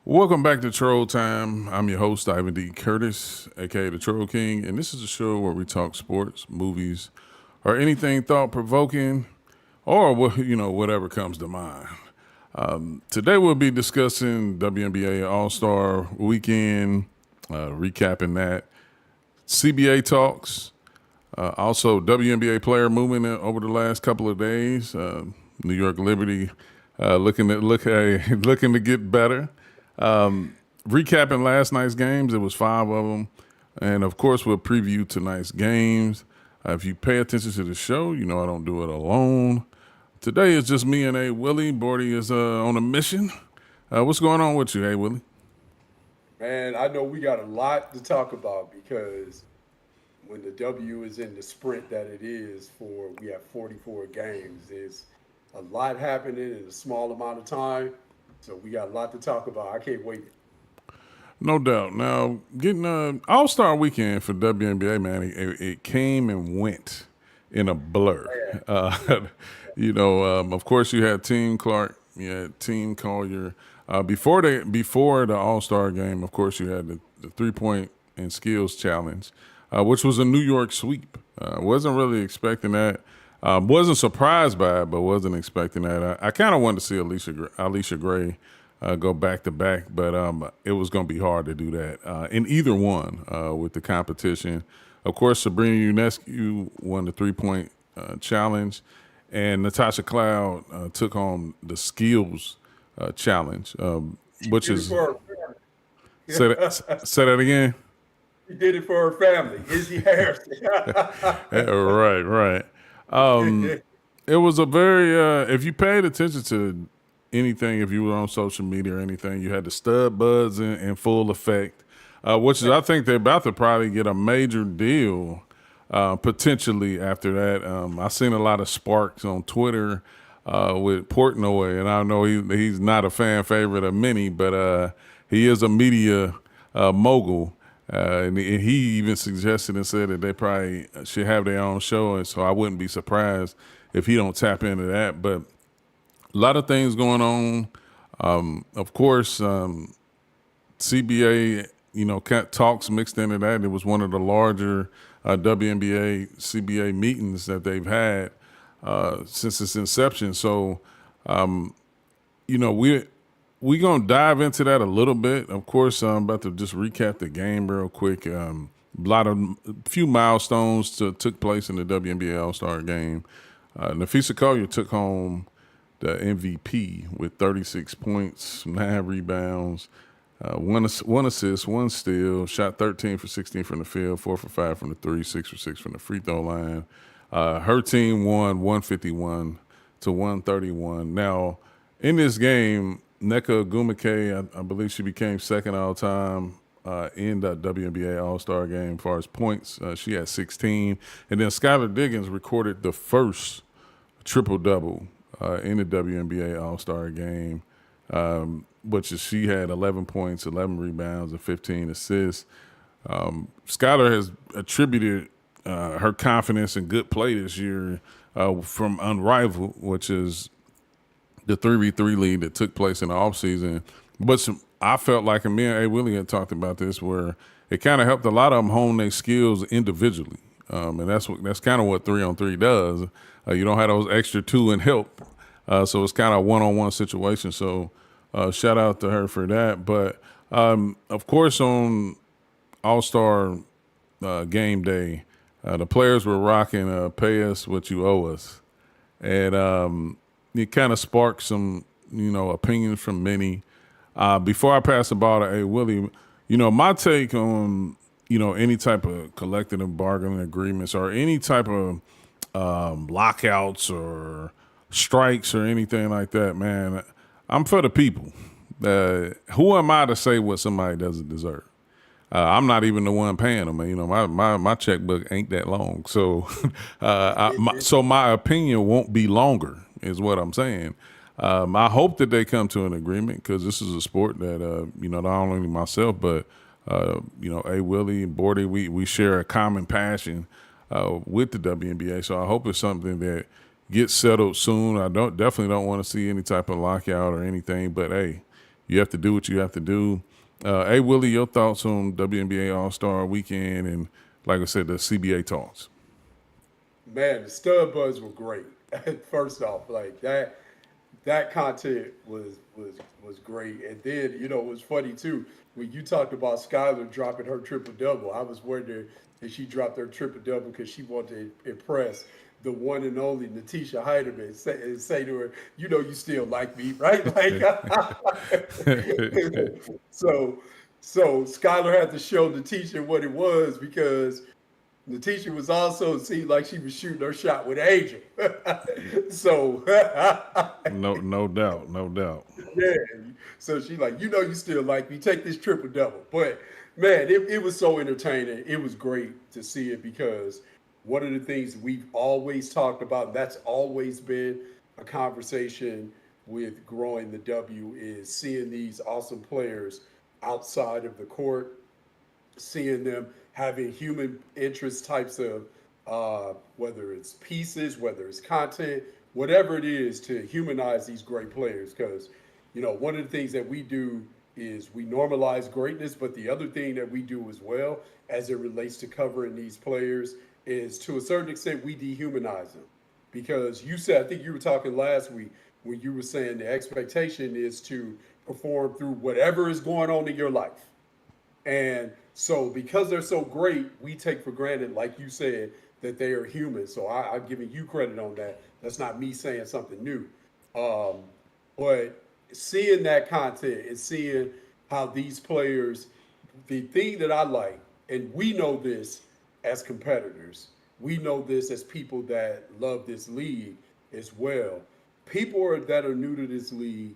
Welcome back to Troll Time. I'm your host, Ivan D. Curtis, aka the Troll King, and this is a show where we talk sports, movies, or anything thought provoking, or whatever comes to mind. Today we'll be discussing WNBA All Star Weekend, recapping that, CBA talks, also WNBA player movement over the last couple of days. New York Liberty looking to get better. Recapping last night's games, it was five of them, and of course we'll preview tonight's games. If you pay attention to the show, you know I don't do it alone. Today is just me and A Willie. Bordy is on a mission. What's going on with you, A Willie? Man, I know we got a lot to talk about because when the W is in the sprint that it is for, we have 44 games. There's a lot happening in a small amount of time. So we got a lot to talk about. I can't wait. No doubt. Now, getting All Star Weekend for WNBA, man, it came and went in a blur. Of course, you had Team Clark, you had Team Collier. Before the All Star game, of course, you had the 3-point and skills challenge, which was a New York sweep. Wasn't really expecting that. Wasn't surprised by it, but wasn't expecting that. I kind of wanted to see Alicia Gray go back to back, but it was going to be hard to do that in either one with the competition. Of course, Sabrina Ionescu won the 3-point challenge, and Natasha Cloud took home the skills challenge, which is say that again. She did it for her family, Izzy Harrison. Right. It was a very if you paid attention to anything, if you were on social media or anything, you had the stud buds in full effect, which is I think they're about to probably get a major deal potentially after that. I seen a lot of sparks on Twitter with Portnoy, and I know he's not a fan favorite of many, but he is a media mogul. And he even suggested and said that they probably should have their own show, and so I wouldn't be surprised if he don't tap into that. But a lot of things going on. Of course, CBA, talks mixed into that. It was one of the larger WNBA CBA meetings that they've had since its inception. So, we're going to dive into that a little bit. Of course, I'm about to just recap the game real quick. Few milestones took place in the WNBA All-Star game. Nafisa Collier took home the MVP with 36 points, 9 rebounds, one assist, one steal, shot 13 for 16 from the field, 4 for 5 from the three, 6 for 6 from the free throw line. Her team won 151 to 131. Now, in this game, Nneka Ogwumike, I believe she became second all time in the WNBA All-Star game as far as points. She had 16. And then Skylar Diggins recorded the first triple-double in the WNBA All-Star game, which is she had 11 points, 11 rebounds, and 15 assists. Skylar has attributed her confidence and good play this year from Unrivaled, which is the 3v3 league that took place in the offseason. But I felt like, and me and A. Willie had talked about this, where it kind of helped a lot of them hone their skills individually. And that's kind of what 3-on-3 does. You don't have those extra two and help. So it's kind of a one-on-one situation. So shout out to her for that. But, of course, on All-Star game day, the players were rocking pay us what you owe us. And it kind of sparked some, opinions from many. Before I pass the ball to A. Willie, my take on, any type of collective bargaining agreements or any type of lockouts or strikes or anything like that, man, I'm for the people. Who am I to say what somebody doesn't deserve? I'm not even the one paying them. My checkbook ain't that long. So, so my opinion won't be longer, is what I'm saying. I hope that they come to an agreement because this is a sport that, not only myself, but, A. Willie and Bordy, we share a common passion with the WNBA. So I hope it's something that gets settled soon. I definitely don't want to see any type of lockout or anything. But, hey, you have to do what you have to do. Hey, Willie, your thoughts on WNBA All Star Weekend and, like I said, the CBA talks? Man, the stud buds were great. First off, like that content was great. And then, it was funny too. When you talked about Skylar dropping her triple double, I was wondering if she dropped her triple double because she wanted to impress the one and only Natisha Heidemann and say to her, you still like me, right? Like so so Skylar had to show Natisha what it was because Natisha was also seemed like she was shooting her shot with Angel. So No, no doubt, no doubt. yeah. So she like, you still like me. Take this triple double. But man, it was so entertaining. It was great to see it because one of the things we've always talked about, and that's always been a conversation with growing the W, is seeing these awesome players outside of the court, seeing them having human interest types of whether it's pieces, whether it's content, whatever it is to humanize these great players. Because one of the things that we do is we normalize greatness, but the other thing that we do as well as it relates to covering these players is to a certain extent we dehumanize them. Because you said, I think you were talking last week when you were saying the expectation is to perform through whatever is going on in your life. And so, because they're so great, we take for granted, like you said, that they are human. So, I'm giving you credit on that. That's not me saying something new. Um, but seeing that content and seeing how these players, the thing that I like, and we know this as competitors, we know this as people that love this league as well. That are new to this league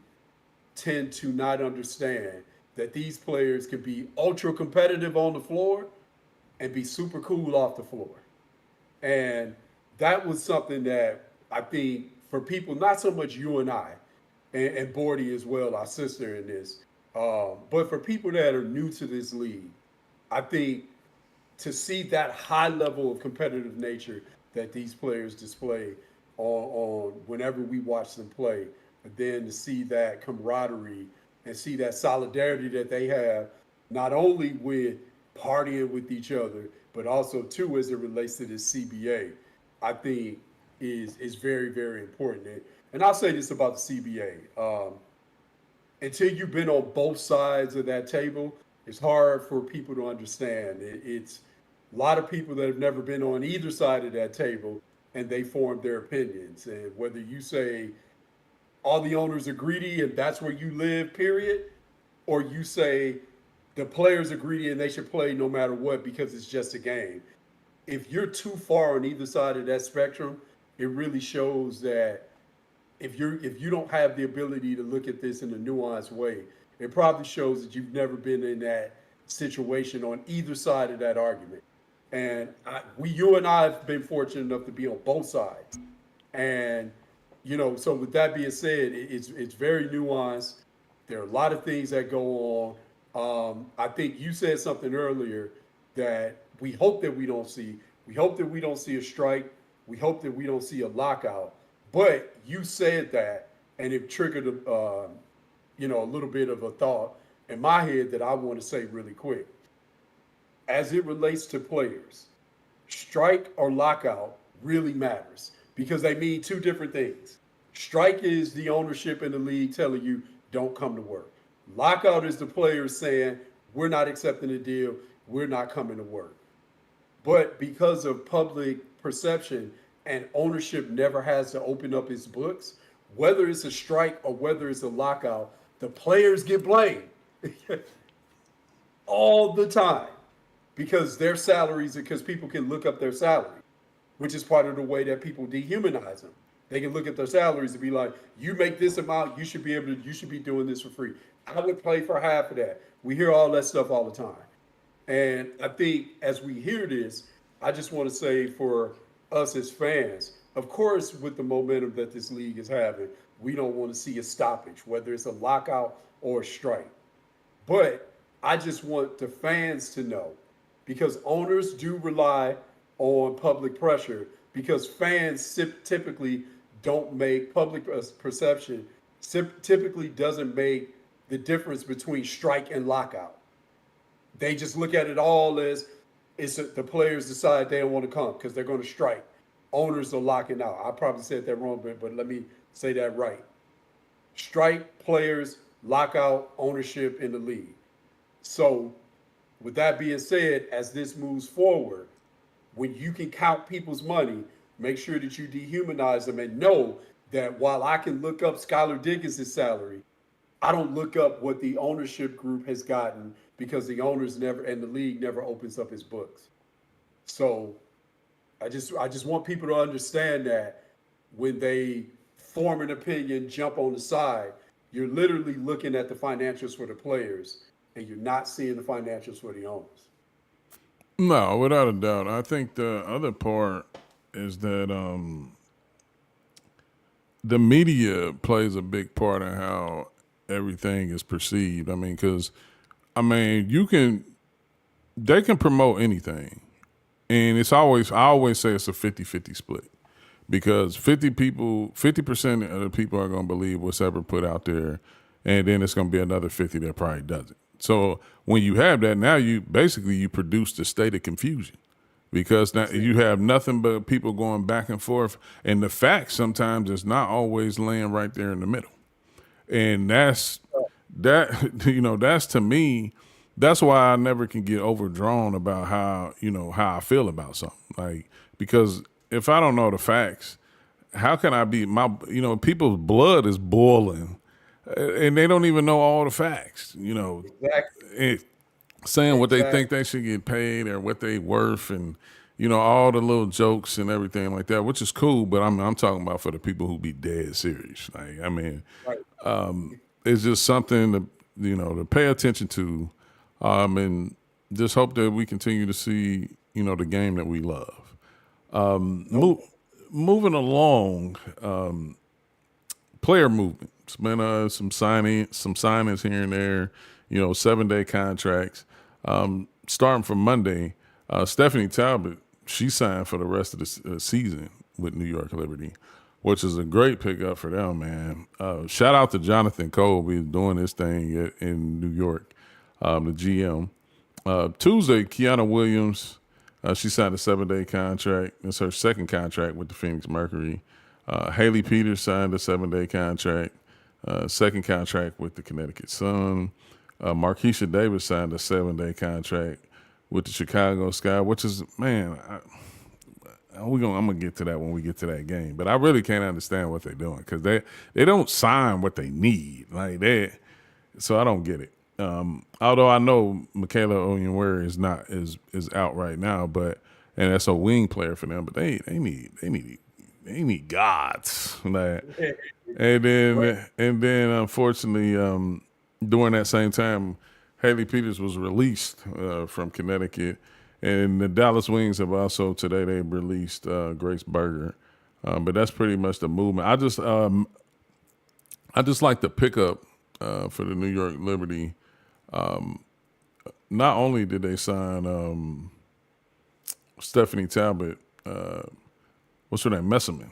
tend to not understand that these players can be ultra competitive on the floor and be super cool off the floor. And that was something that I think for people, not so much you and I, and Bordy as well, our sister in this, but for people that are new to this league, I think to see that high level of competitive nature that these players display on whenever we watch them play, but then to see that camaraderie and see that solidarity that they have, not only with partying with each other, but also too as it relates to this CBA, I think is very very important. And I'll say this about the CBA: until you've been on both sides of that table, it's hard for people to understand. It's a lot of people that have never been on either side of that table, and they form their opinions. And whether you say all the owners are greedy and that's where you live, period, or you say the players are greedy and they should play no matter what because it's just a game. If you're too far on either side of that spectrum, it really shows that if you don't have the ability to look at this in a nuanced way, it probably shows that you've never been in that situation on either side of that argument. And you and I have been fortunate enough to be on both sides. And so with that being said, it's very nuanced. There are a lot of things that go on. I think you said something earlier that we hope that we don't see. We hope that we don't see a strike. We hope that we don't see a lockout. But you said that, and it triggered a little bit of a thought in my head that I want to say really quick. As it relates to players, strike or lockout really matters because they mean two different things. Strike is the ownership in the league telling you don't come to work. Lockout is the players saying we're not accepting the deal, we're not coming to work. But because of public perception and ownership never has to open up its books, whether it's a strike or whether it's a lockout, the players get blamed all the time because their salaries, because people can look up their salary, which is part of the way that people dehumanize them. They can look at their salaries and be like, you make this amount, you should be doing this for free. I would play for half of that. We hear all that stuff all the time. And I think as we hear this, I just want to say for us as fans, of course, with the momentum that this league is having, we don't want to see a stoppage, whether it's a lockout or a strike. But I just want the fans to know because owners do rely on public pressure because fans typically don't make public perception typically doesn't make the difference between strike and lockout. They just look at it all as the players decide they don't want to come because they're going to strike. Owners are locking out. I probably said that wrong, but let me say that right. Strike, players, lockout, ownership in the league. So, with that being said, as this moves forward, when you can count people's money, make sure that you dehumanize them and know that while I can look up Skylar Diggins' salary, I don't look up what the ownership group has gotten because the owners never and the league never opens up his books. So I just want people to understand that when they form an opinion, jump on the side, you're literally looking at the financials for the players and you're not seeing the financials for the owners. No, without a doubt. I think the other part is that the media plays a big part in how everything is perceived. I mean, because they can promote anything, and I always say it's a 50-50 split because 50% of the people are going to believe what's ever put out there, and then it's going to be another 50 that probably doesn't. So when you have that, now you produce the state of confusion because now you have nothing but people going back and forth, and the facts sometimes is not always laying right there in the middle, and that's to me. That's why I never can get overdrawn about how I feel about something. Like, because if I don't know the facts, how can I be people's blood is boiling and they don't even know all the facts, Exactly. saying what they Exactly. think they should get paid or what they worth and all the little jokes and everything like that, which is cool, but I'm talking about for the people who be dead serious. Like, Right. it's just something to pay attention to, and just hope that we continue to see the game that we love. Moving along, player movement. It's been some signings here and there. 7-day contracts. Starting from Monday, Stephanie Talbot, she signed for the rest of the season with New York Liberty, which is a great pickup for them, man. Shout out to Jonathan Cole. He's doing this thing in New York, the GM. Tuesday, Kiana Williams, she signed a 7-day contract. It's her second contract with the Phoenix Mercury. Haley Peters signed a 7-day contract, second contract with the Connecticut Sun. Markeisha Davis signed a 7-day contract with the Chicago Sky, which is, man, I'm gonna get to that when we get to that game. But I really can't understand what they're doing because they don't sign what they need, so I don't get it. Although I know Michaela Onyenwere is out right now, and that's a wing player for them. But they need gods, like, Right. and then unfortunately, during that same time, Haley Peters was released from Connecticut, and the Dallas Wings have also today they've released Grace Berger, but that's pretty much the movement. I just like the pickup for the New York Liberty. Not only did they sign Stephanie Talbot, what's her name, Messerman.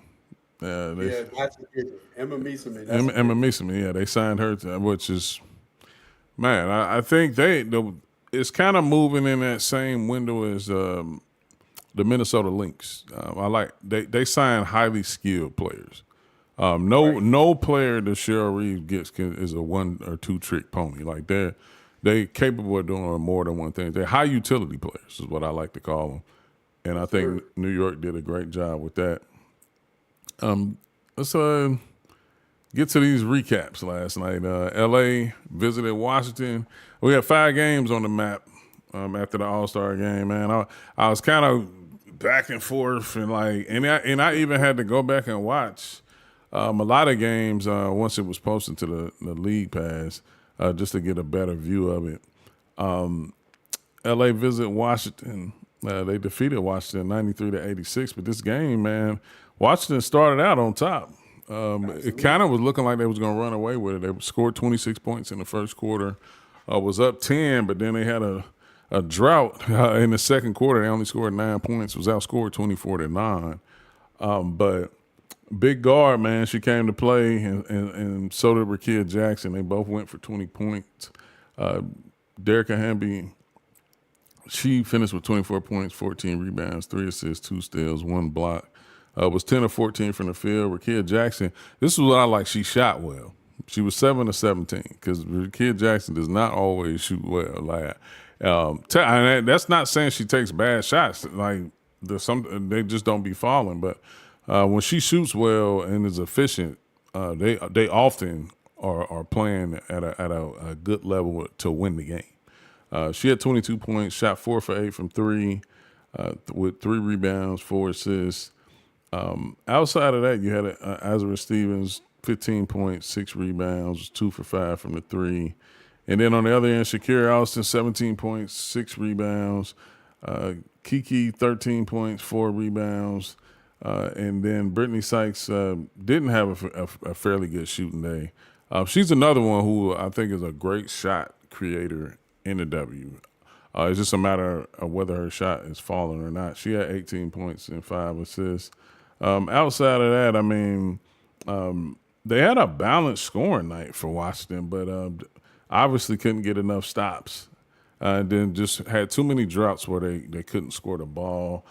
Yeah, that's a good one. Emma Meeseman. That's a Emma good one. Meeseman, yeah, they signed her, which is, man, I think it's kind of moving in that same window as the Minnesota Lynx. I like they sign highly skilled players. Right. No player that Cheryl Reeves gets is a one or two trick pony. Like they capable of doing more than one thing. They're high utility players, is what I like to call them. And I Yes, think sir. New York did a great job with that. Let's get to these recaps last night. L.A. visited Washington. We had 5 games on the map after the All-Star game, man. I was kind of back and forth, and I even had to go back and watch a lot of games once it was posted to the League Pass just to get a better view of it. L.A. visit Washington. They defeated Washington 93-86, but this game, man, Washington started out on top. It kind of was looking like they was going to run away with it. They scored 26 points in the first quarter, was up 10, but then they had a drought in the second quarter. They only scored 9 points, was outscored 24-9. But Big guard, man. She came to play, and so did Rakia Jackson. They both went for 20 points. Uh, Derrica Hamby, she finished with 24 points, 14 rebounds, 3 assists, 2 steals, 1 block. Was 10 of 14 from the field. Rakia Jackson, this is what I like. She shot well. She was 7 of 17 because Rakia Jackson does not always shoot well. Like, and that's not saying she takes bad shots. Like, there's some they just don't be falling. But when she shoots well and is efficient, they often are playing at a good level to win the game. She had 22 points, shot 4 for 8 from three, with 3 rebounds, 4 assists. Outside of that, you had Azra Stevens, 15 points, 6 rebounds, 2 for 5 from the three. And then on the other end, Shakira Austin, 17 points, 6 rebounds. Kiki, 13 points, 4 rebounds. And then Brittany Sykes didn't have a fairly good shooting day. She's another one who I think is a great shot creator in the W. It's just a matter of whether her shot is falling or not. She had 18 points and 5 assists. Outside of that, I mean, they had a balanced scoring night for Washington, but obviously couldn't get enough stops. And then just had too many droughts where they couldn't score the ball.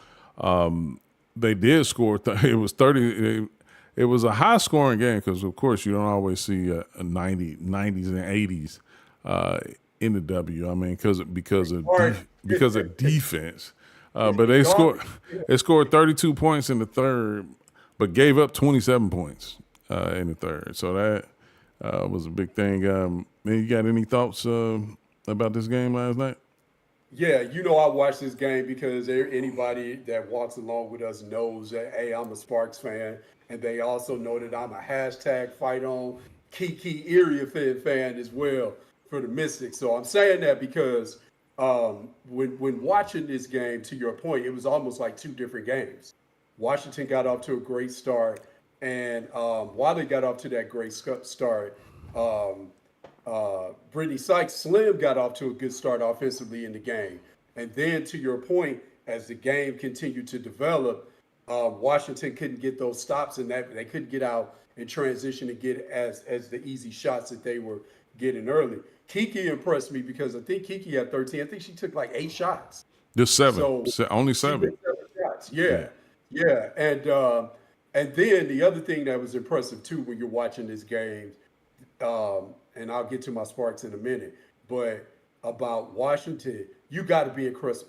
They did score. It was 30. It was a high scoring game because, of course, you don't always see a 90s and 80s in the W. I mean, because of defense. But they scored 32 points in the third, but gave up 27 points in the third. So that was a big thing. Man, you got any thoughts about this game last night? Yeah, I watched this game because anybody that walks along with us knows that, hey, I'm a Sparks fan. And they also know that I'm a hashtag fight on Kiki area fan as well for the Mystics. So I'm saying that because when watching this game, to your point, it was almost like 2 different games. Washington got off to a great start. And while they got off to that great start, Brittany Sykes Slim got off to a good start offensively in the game. And then to your point, as the game continued to develop, Washington couldn't get those stops and that they couldn't get out in transition to get as the easy shots that they were getting early. Kiki impressed me because I think Kiki had 13. I think she took like 8 shots. Just 7. So Only she 7. made 7 shots. Yeah, yeah. And then the other thing that was impressive too when you're watching this game, and I'll get to my Sparks in a minute, but about Washington, you got to be impressed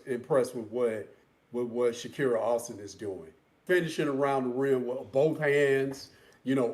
with what Shakira Austin is doing, finishing around the rim with both hands,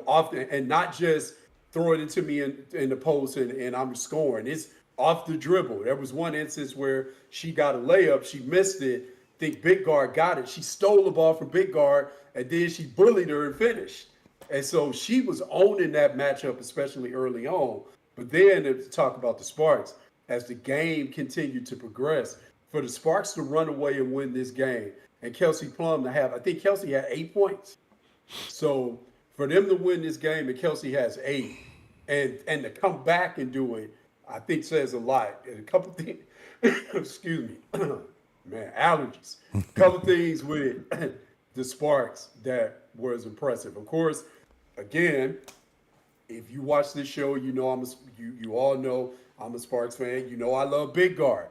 often, and not just throw it into me in the post and I'm scoring. It's off the dribble. There was one instance where she got a layup, she missed it. I think Big Guard got it. She stole the ball from Big Guard, and then she bullied her and finished. And so she was owning that matchup, especially early on. But then to talk about the Sparks, as the game continued to progress, for the Sparks to run away and win this game, and Kelsey Plum to have, I think Kelsey had 8 points. So for them to win this game and Kelsey has 8, and to come back and do it, I think says a lot. And a couple things, excuse me, man, allergies. A couple things with the Sparks that was impressive. Of course, again, if you watch this show, you all know I'm a Sparks fan. I love Big Guard.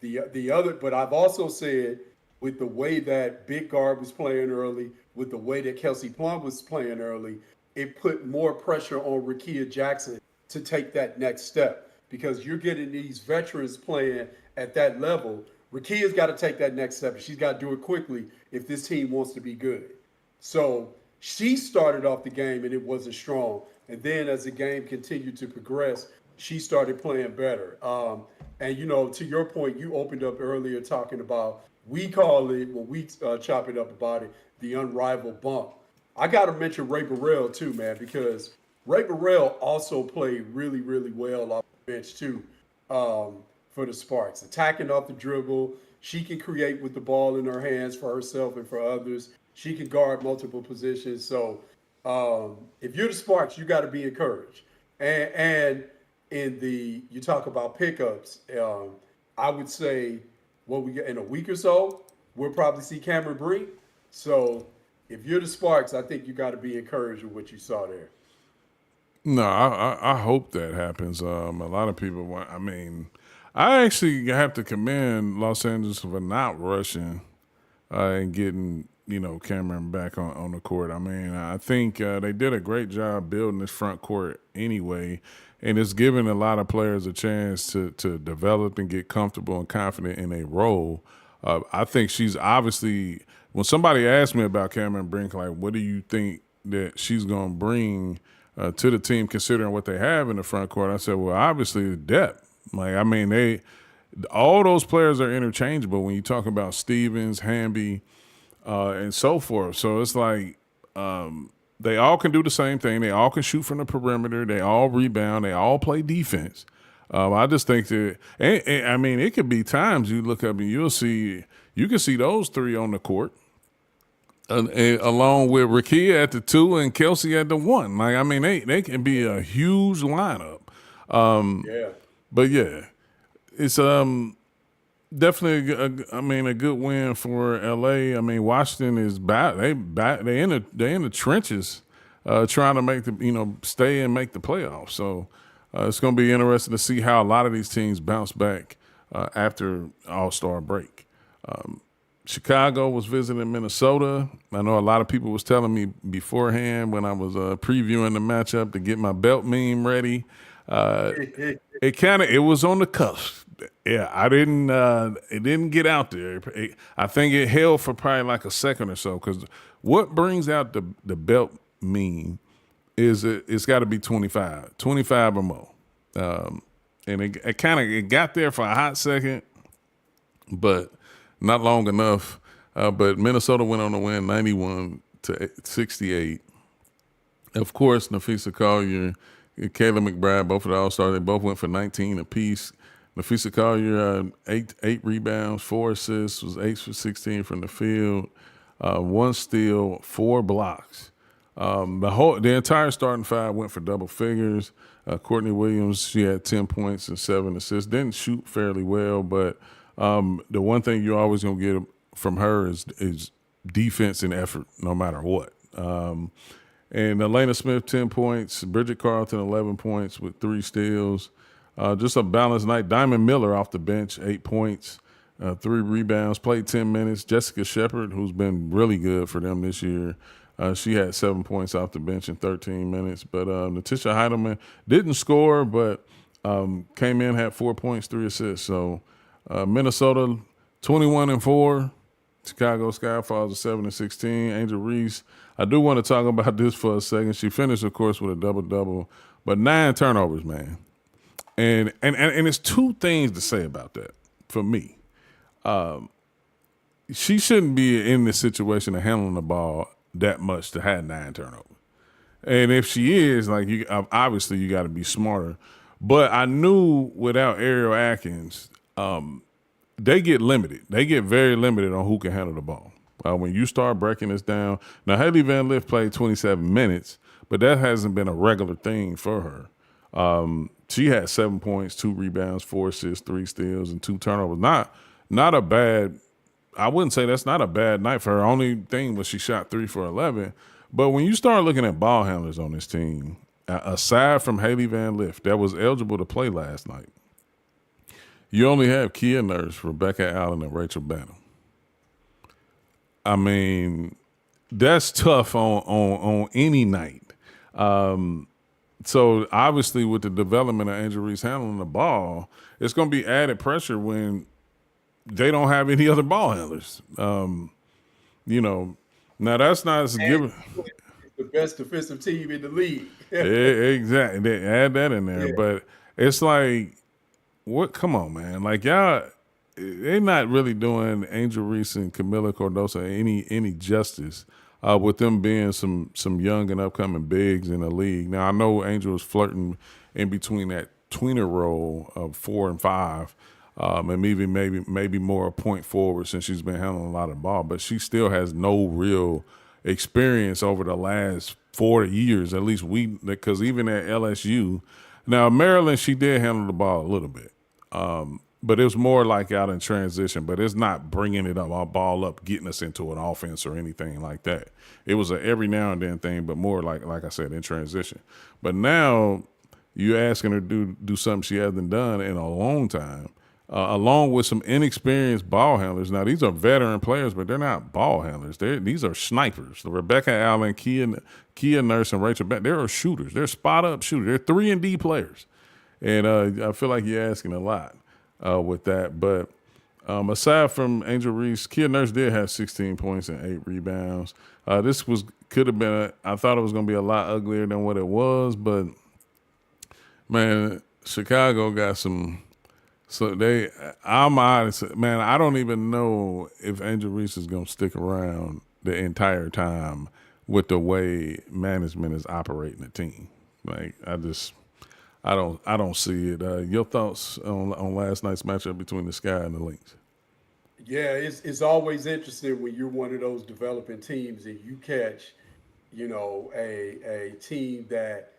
But I've also said with the way that Big Guard was playing early, with the way that Kelsey Plum was playing early, it put more pressure on Rakia Jackson to take that next step because you're getting these veterans playing at that level. Rakia's got to take that next step. She's got to do it quickly if this team wants to be good. So she started off the game and it wasn't strong. And then as the game continued to progress, she started playing better. And, to your point, you opened up earlier talking about, we call it, when we chop it up about it, the unrivaled bump. I got to mention Ray Burrell too, man, because Ray Burrell also played really, really well off the bench too for the Sparks. Attacking off the dribble. She can create with the ball in her hands for herself and for others. She can guard multiple positions. So if you're the Sparks, you got to be encouraged. And you talk about pickups. I would say what we get in a week or so, we'll probably see Cameron Breen. So if you're the Sparks, I think you got to be encouraged with what you saw there. No, I hope that happens. A lot of people want. I mean, I actually have to commend Los Angeles for not rushing and getting Cameron back on the court. I mean, I think they did a great job building this front court anyway, and it's giving a lot of players a chance to develop and get comfortable and confident in a role. I think she's obviously. When somebody asked me about Cameron Brink, like, what do you think that she's going to bring to the team, considering what they have in the front court? I said, well, obviously depth. Like, I mean, all those players are interchangeable when you talk about Stevens, Hamby, and so forth. So it's like they all can do the same thing. They all can shoot from the perimeter. They all rebound. They all play defense. I just think that, and I mean, it could be times you look up and you can see those three on the court, along with Rakia at the 2 and Kelsey at the 1. Like, I mean, they can be a huge lineup. Yeah. But yeah, it's definitely a good win for LA. I mean, Washington is back. They in the trenches, trying to make stay and make the playoffs. So it's going to be interesting to see how a lot of these teams bounce back after All-Star break. Chicago was visiting Minnesota. I know a lot of people was telling me beforehand when I was previewing the matchup to get my belt meme ready. It was on the cusp. Yeah, it didn't get out there. I think it held for probably like a second or so, because what brings out the belt meme is it's got to be 25 or more. And it got there for a hot second, but not long enough. But Minnesota went on to win 91-68. Of course, Nafisa Collier, Kayla McBride, both of the All-Stars, they both went for 19 apiece. Nafisa Collier, eight rebounds, 4 assists, was 8 for 16 from the field, 1 steal, 4 blocks. The entire starting five went for double figures. Courtney Williams, she had 10 points and 7 assists. Didn't shoot fairly well, but the one thing you're always going to get from her is defense and effort, no matter what. And Elena Smith, 10 points. Bridget Carlton, 11 points with 3 steals. Just a balanced night. Diamond Miller off the bench, 8 points, 3 rebounds, played 10 minutes. Jessica Shepard, who's been really good for them this year, she had 7 points off the bench in 13 minutes. But Natisha Heidelman didn't score, but came in, had 4 points, 3 assists. So Minnesota 21-4. Chicago Skyfalls are 7-16. Angel Reese, I do want to talk about this for a second. She finished, of course, with a double-double, but 9 turnovers, man. And it's 2 things to say about that for me. She shouldn't be in this situation of handling the ball that much to have 9 turnovers. And if she is, like, obviously you got to be smarter. But I knew without Ariel Atkins, they get limited. They get very limited on who can handle the ball. When you start breaking this down, now Haley Van Lith played 27 minutes, but that hasn't been a regular thing for her. She had 7 points, 2 rebounds, 4 assists, 3 steals, and 2 turnovers. Not a bad. I wouldn't say that's not a bad night for her. Only thing was she shot 3 for 11. But when you start looking at ball handlers on this team, aside from Haley Van Lith, that was eligible to play last night, you only have Kia Nurse, Rebecca Allen, and Rachel Banham. I mean, that's tough on any night. So obviously, with the development of Angel Reese handling the ball, it's going to be added pressure when they don't have any other ball handlers. Now that's not as given. The best defensive team in the league. Exactly, they add that in there, but it's like, what? Come on, man! Like, y'all, they're not really doing Angel Reese and Camila Cardoso any justice with them being some young and upcoming bigs in the league. Now I know Angel is flirting in between that tweener role of 4 and 5. And maybe more a point forward since she's been handling a lot of ball, but she still has no real experience over the last 40 years, at least because even at LSU, now Maryland, she did handle the ball a little bit. but it was more like out in transition. But it's not bringing it up, our ball up, getting us into an offense or anything like that. It was a every now and then thing, but more like I said, in transition. But now you asking her to do something she hasn't done in a long time, along with some inexperienced ball handlers. Now these are veteran players, but they're not ball handlers. These are snipers. Rebecca Allen, Kia Nurse, and Rachel Beck. They're shooters. They're spot up shooters. They're 3-and-D players, and I feel like you're asking a lot with that. But aside from Angel Reese, Kia Nurse did have 16 points and 8 rebounds. This could have been. I thought it was going to be a lot uglier than what it was, but man, Chicago got some. So I'm honest, man. I don't even know if Angel Reese is going to stick around the entire time with the way management is operating the team. Like I don't see it. Your thoughts on last night's matchup between the Sky and the Lynx? Yeah, it's always interesting when you're one of those developing teams and you catch, a team that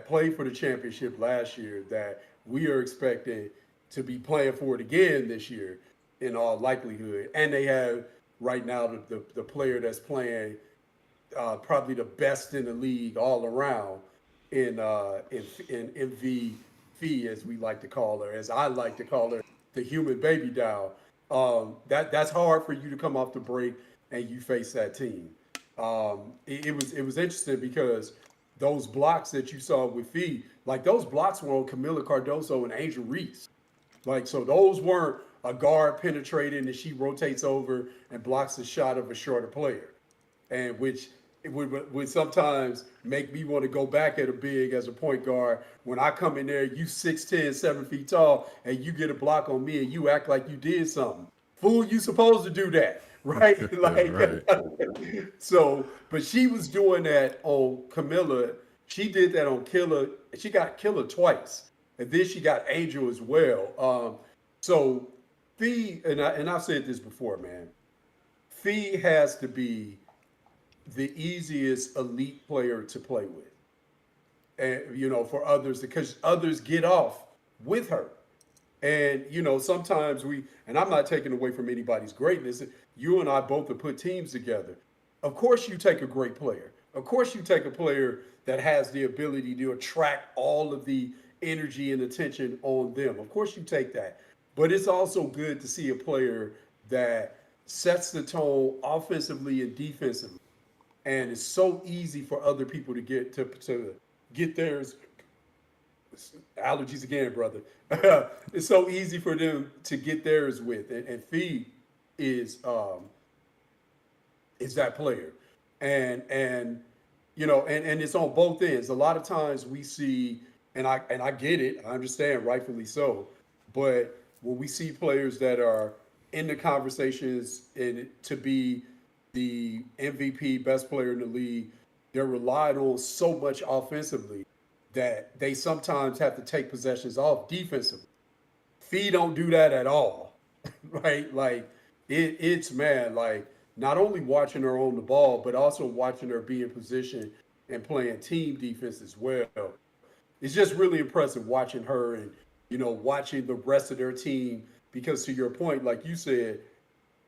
played for the championship last year that we are expecting to be playing for it again this year in all likelihood. And they have right now the player that's playing probably the best in the league all around in MVP, as we like to call her, as I like to call her, the human baby doll. That's hard for you to come off the break and you face that team. It was interesting because those blocks that you saw with Fee, like those blocks were on Camila Cardoso and Angel Reese. Like, so those weren't a guard penetrating and she rotates over and blocks the shot of a shorter player. And which it would sometimes make me want to go back at a big as a point guard. When I come in there, you 6'10", 7 feet tall, and you get a block on me and you act like you did something. Fool, you supposed to do that, right? Like, Right. so, but she was doing that on Camilla. She did that on Killer. She got Killer twice, and then she got Angel as well. So Fee, and I've said this before, man. Fee has to be the easiest elite player to play with, and for others because others get off with her. And sometimes and I'm not taking away from anybody's greatness. You and I both have put teams together. Of course, you take a great player. Of course, you take a player that has the ability to attract all of the energy and attention on them. Of course, you take that. But it's also good to see a player that sets the tone offensively and defensively. And it's so easy for other people to get theirs. Allergies again, brother. It's so easy for them to get theirs with, and Fee is that player, and and it's on both ends. A lot of times we see, and I get it, I understand, rightfully so, but when we see players that are in the conversations and to be the MVP, best player in the league, they're relied on so much offensively that they sometimes have to take possessions off defensively. Fee don't do that at all, right? Like it's man, like not only watching her on the ball, but also watching her be in position and playing team defense as well. It's just really impressive watching her and watching the rest of their team. Because to your point, like you said,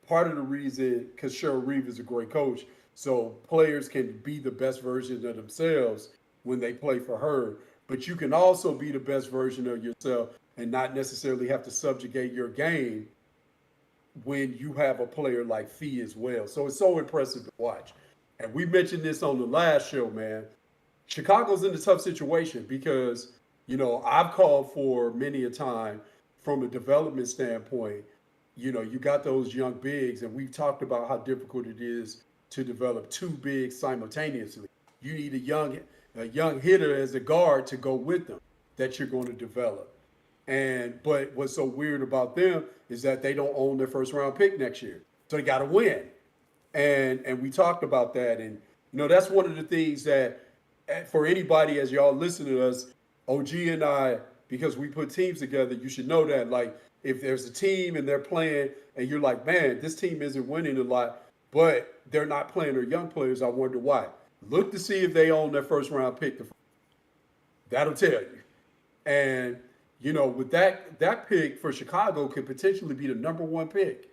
part of the reason because Cheryl Reeve is a great coach, so players can be the best version of themselves when they play for her. But you can also be the best version of yourself and not necessarily have to subjugate your game when you have a player like Fee as well. So it's so impressive to watch. And we mentioned this on the last show, man. Chicago's in a tough situation because, I've called for many a time from a development standpoint. You got those young bigs, and we've talked about how difficult it is to develop two bigs simultaneously. You need a young hitter as a guard to go with them that you're going to develop. But what's so weird about them is that they don't own their first round pick next year. So they got to win. And we talked about that. And that's one of the things that for anybody as y'all listen to us, OG and I, because we put teams together, you should know that like if there's a team and they're playing and you're like, man, this team isn't winning a lot, but they're not playing their young players, I wonder why. Look to see if they own their first round pick. That'll tell you. And with that pick for Chicago could potentially be the number one pick.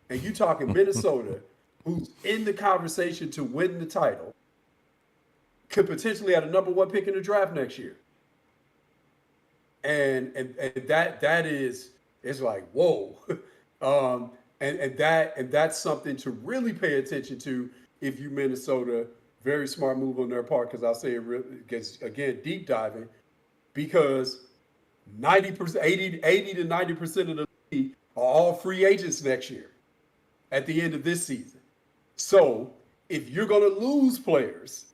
And you talking Minnesota, who's in the conversation to win the title, could potentially have a number one pick in the draft next year. And that is it's like whoa. And that's something to really pay attention to if you Minnesota. Very smart move on their part because I'll say it really gets again deep diving because 90%, 80 to 90% of the league are all free agents next year at the end of this season. So if you're going to lose players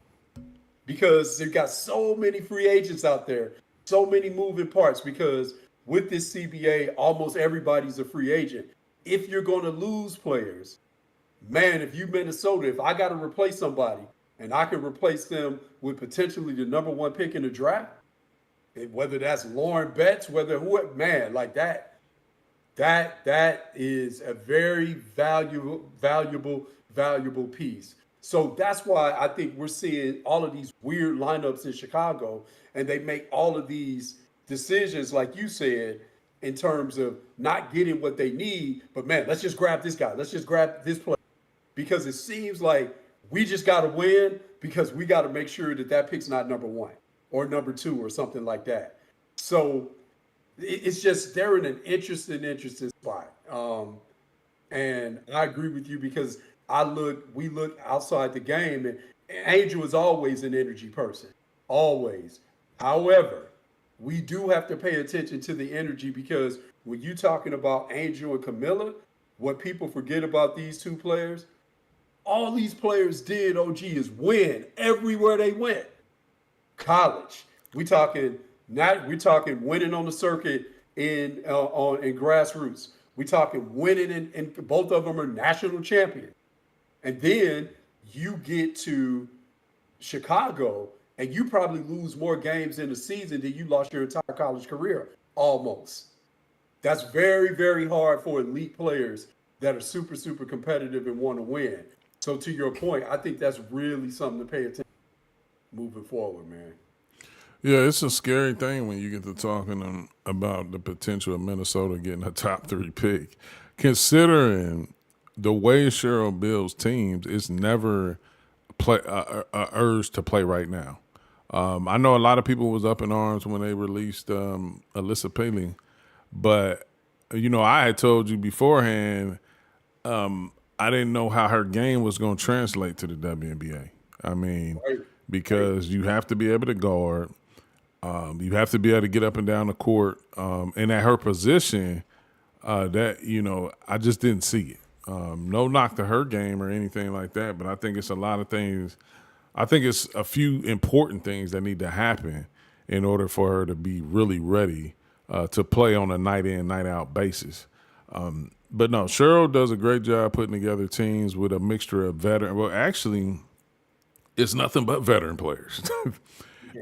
because they've got so many free agents out there, so many moving parts, because with this CBA, almost everybody's a free agent. If you're going to lose players, man, if you Minnesota, if I got to replace somebody and I can replace them with potentially the number one pick in the draft, whether that's Lauren Betts, whether who, man, like that is a very valuable piece. So that's why I think we're seeing all of these weird lineups in Chicago, and they make all of these decisions, like you said, in terms of not getting what they need. But man, let's just grab this guy. Let's just grab this player because it seems like we just got to win because we got to make sure that pick's not number one or number two or something like that. So it's just they're in an interesting spot. And I agree with you because we look outside the game, and Angel is always an energy person, always. However, we do have to pay attention to the energy because when you're talking about Angel and Camilla, what people forget about these two players, all these players did, OG, is win everywhere they went. College, we're talking winning on the circuit in grassroots. We're talking winning in both of them are national champions. And then you get to Chicago and you probably lose more games in the season than you lost your entire college career, almost. That's very, very hard for elite players that are super competitive and want to win. So to your point, I think that's really something to pay attention to moving forward, man. Yeah, it's a scary thing when you get to talking about the potential of Minnesota getting a top three pick. Considering the way Cheryl builds teams, it's never a urge to play right now. I know a lot of people was up in arms when they released Alyssa Paley, but I had told you beforehand I didn't know how her game was going to translate to the WNBA. I mean, Right. because you have to be able to guard, you have to be able to get up and down the court, and at her position, I just didn't see it. No knock to her game or anything like that, but I think it's a lot of things. I think it's a few important things that need to happen in order for her to be really ready to play on a night in, night out basis. But no, Cheryl does a great job putting together teams with a mixture of veteran. Well, actually, it's nothing but veteran players,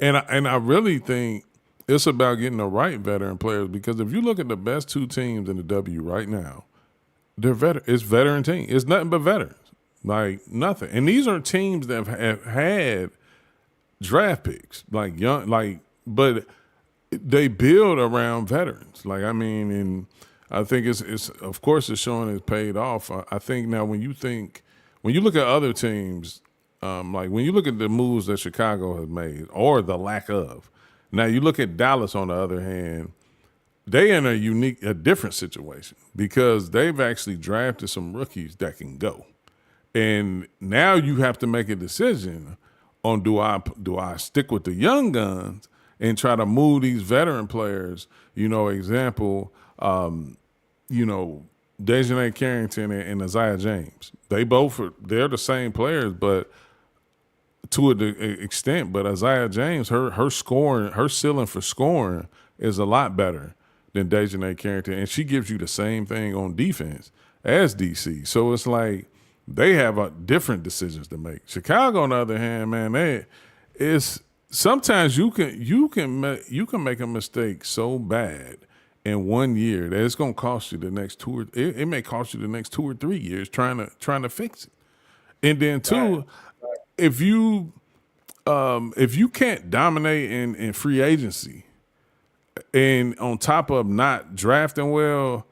and I really think it's about getting the right veteran players because if you look at the best two teams in the W right now, they're veteran. It's veteran team. It's nothing but veterans, like nothing. And these are teams that have had draft picks, like young, but they build around veterans. Like I mean, and I think it's of course it's showing it's paid off. I think now when you look at other teams, like when you look at the moves that Chicago has made or the lack of. Now you look at Dallas on the other hand, they in a different situation because they've actually drafted some rookies that can go. And now you have to make a decision on do I stick with the young guns and try to move these veteran players, example, Dejanay Carrington and Isaiah James. They're the same players, but to an extent. But Isaiah James, her scoring, her ceiling for scoring is a lot better than Dejanay Carrington, and she gives you the same thing on defense as DC. So it's like they have different decisions to make. Chicago, on the other hand, man, sometimes you can make a mistake so bad in 1 year that it's going to cost you the next it may cost you the next 2 or 3 years trying to fix it. And then two, if you can't dominate in free agency, And on top of not drafting well,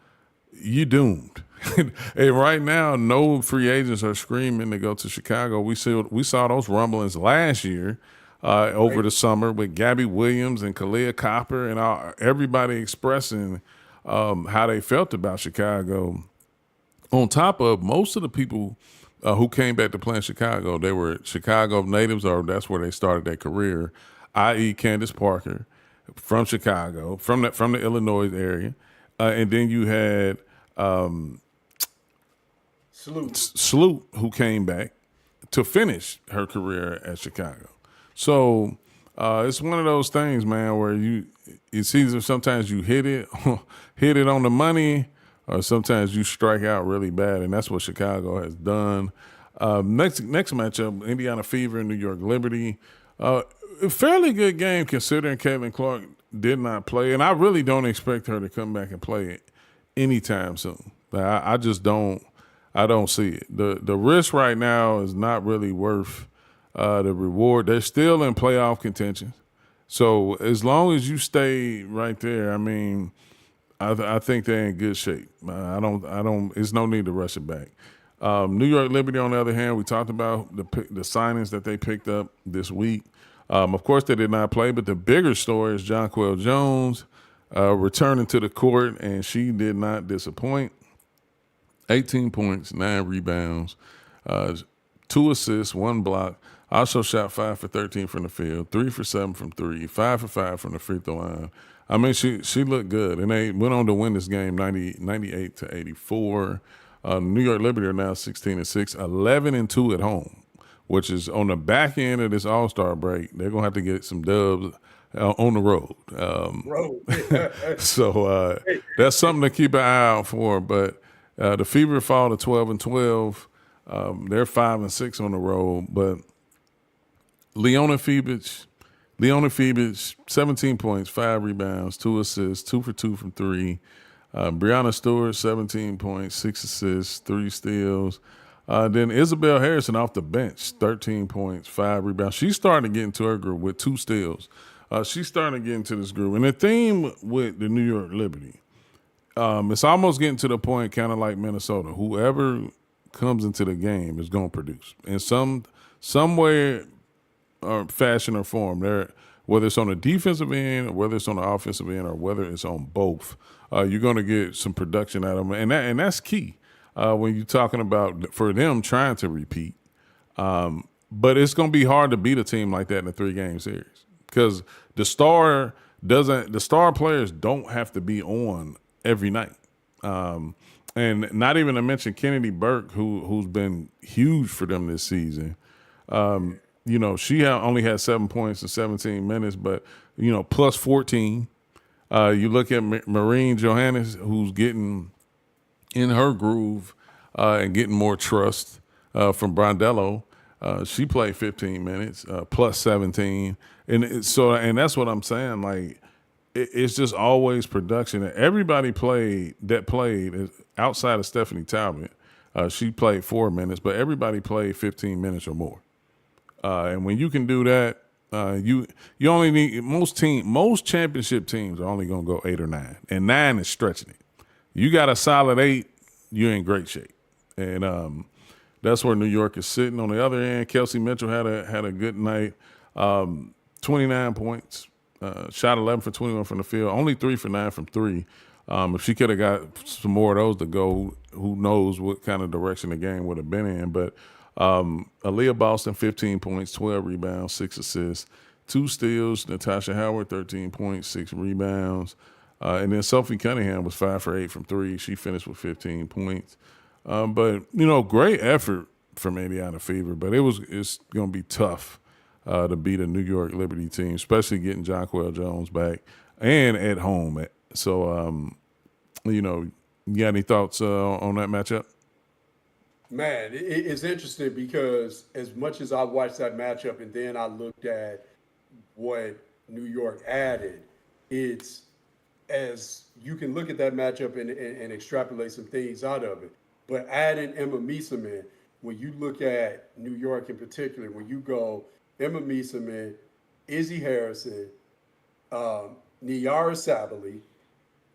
you doomed. And right now, no free agents are screaming to go to Chicago. We saw those rumblings last year over Right. the summer with Gabby Williams and Kalia Copper and everybody expressing how they felt about Chicago. On top of most of the people who came back to play in Chicago, they were Chicago natives, or that's where they started their career, i.e., Candace Parker from Chicago, from the Illinois area, and then you had Salute. Sloot, who came back to finish her career at Chicago. So it's one of those things, man, where it's either sometimes you hit it, hit it on the money, or sometimes you strike out really bad, and that's what Chicago has done. Next matchup, Indiana Fever and New York Liberty. A fairly good game considering Caitlin Clark did not play, and I really don't expect her to come back and play it anytime soon. I just don't. I don't see it. The risk right now is not really worth the reward. They're still in playoff contention, so as long as you stay right there, I mean, I think they're in good shape. I don't. It's no need to rush it back. New York Liberty, on the other hand, we talked about the signings that they picked up this week. Of course, they did not play, but the bigger story is Jonquel Jones returning to the court, and she did not disappoint. 18 points, 9 rebounds, uh, 2 assists, 1 block. Also shot 5 for 13 from the field, 3 for 7 from 3, 5 for 5 from the free throw line. I mean, she looked good, and they went on to win this game 98 to 84. New York Liberty are now 16-6, 11-2 at home, which is on the back end of this All-Star break. They're gonna have to get some dubs on the road. Bro. So that's something to keep an eye out for. But the Fever fall to 12-12. They're 5-6 on the road. But Leona Phoebus, 17 points, 5 rebounds, 2 assists, 2 for 2 from 3. Brianna Stewart, 17 points, 6 assists, 3 steals. Then Isabel Harrison off the bench, 13 points, 5 rebounds. She's starting to get into her groove with 2 steals. She's starting to get into this groove. And the theme with the New York Liberty, it's almost getting to the point, kind of like Minnesota. Whoever comes into the game is going to produce in some way or fashion or form. Whether it's on the defensive end, or whether it's on the offensive end, or whether it's on both, you're going to get some production out of them, and that's key when you're talking about for them trying to repeat. But it's going to be hard to beat a team like that in a 3-game series because the star players don't have to be on every night. And not even to mention Kennedy Burke, who's been huge for them this season. She only had 7 points in 17 minutes, but plus 14. You look at Marine Johannes, who's getting in her groove and getting more trust from Brondello. She played 15 minutes, plus 17, and that's what I'm saying. Like it's just always production. And everybody played outside of Stephanie Talbot. She played 4 minutes, but everybody played 15 minutes or more. And when you can do that, you only need most championship teams are only going to go 8 or 9, and 9 is stretching it. You got a solid 8, you're in great shape, and that's where New York is sitting. On the other end, Kelsey Mitchell had a good night, 29 points, shot 11 for 21 from the field, only 3 for 9 from 3. If she could have got some more of those to go, who knows what kind of direction the game would have been in. But Aaliyah Boston, 15 points, 12 rebounds, 6 assists, 2 steals. Natasha Howard, 13 points, 6 rebounds. And then Sophie Cunningham was 5 for 8 from 3. She finished with 15 points. But great effort from Indiana Fever. But it's going to be tough to beat a New York Liberty team, especially getting Jonquel Jones back and at home. So, you got any thoughts on that matchup? Man, it's interesting because as much as I watched that matchup and then I looked at what New York added, it's as you can look at that matchup and extrapolate some things out of it. But adding Emma Meeseman, when you look at New York in particular, when you go Emma Meeseman, Izzy Harrison, Niara Sabally,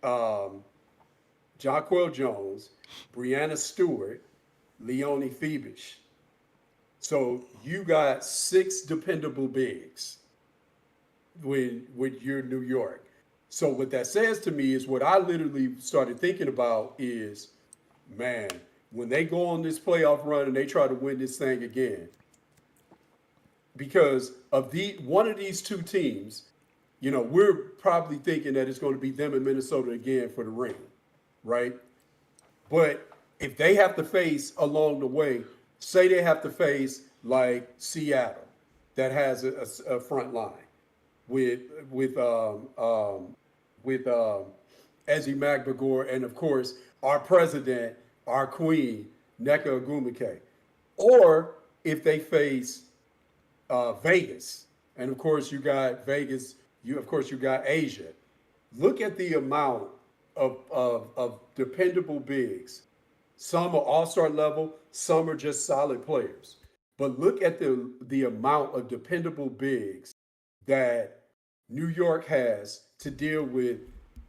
um, Jonquel Jones, Brianna Stewart, Leonie Phoebish. So you got six dependable bigs with your New York. So what that says to me is what I literally started thinking about is, man, when they go on this playoff run and they try to win this thing again, because of the one of these two teams, we're probably thinking that it's going to be them in Minnesota again for the ring, right? But if they have to face along the way, say they have to face like Seattle, that has a front line with with um, um, Ezzy Magbagor, and of course our president, our queen, Nneka Ogwumike, or if they face Vegas, and of course you got Vegas, you got Asia. Look at the amount of dependable bigs. Some are all-star level, some are just solid players. But look at the amount of dependable bigs that New York has to deal with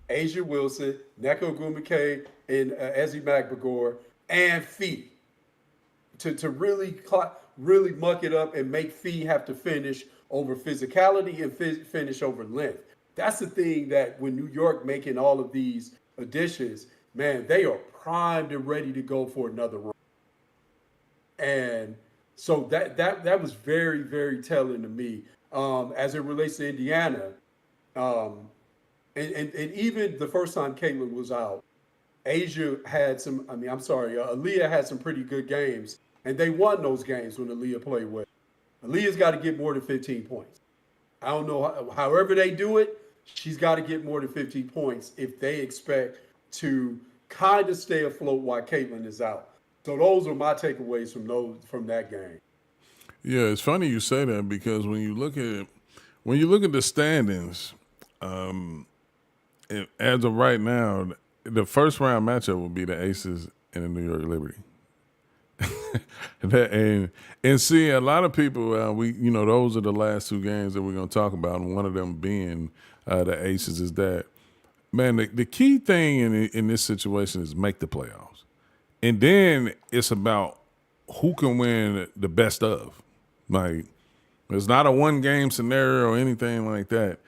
Asia Wilson, Neko Gumike, and Ezzy Magbagor, and Fee to really muck it up and make Fee have to finish over physicality and finish over length. That's the thing that when New York making all of these additions, man, they are primed and ready to go for another run. And so that was very, very telling to me as it relates to Indiana. Um, and even the first time Caitlin was out, Asia had some. I mean, I'm sorry, Aaliyah had some pretty good games, and they won those games when Aaliyah played well. Aaliyah's got to get more than 15 points. I don't know. However they do it, she's got to get more than 15 points if they expect to kind of stay afloat while Caitlin is out. So those are my takeaways from that game. Yeah, it's funny you say that because when you look at the standings, as of right now, the first round matchup will be the Aces and the New York Liberty. and see a lot of people those are the last two games that we're going to talk about, and one of them being the Aces. Is that, man, the key thing in this situation is make the playoffs, and then it's about who can win the best of. Like, it's not a one game scenario or anything like that.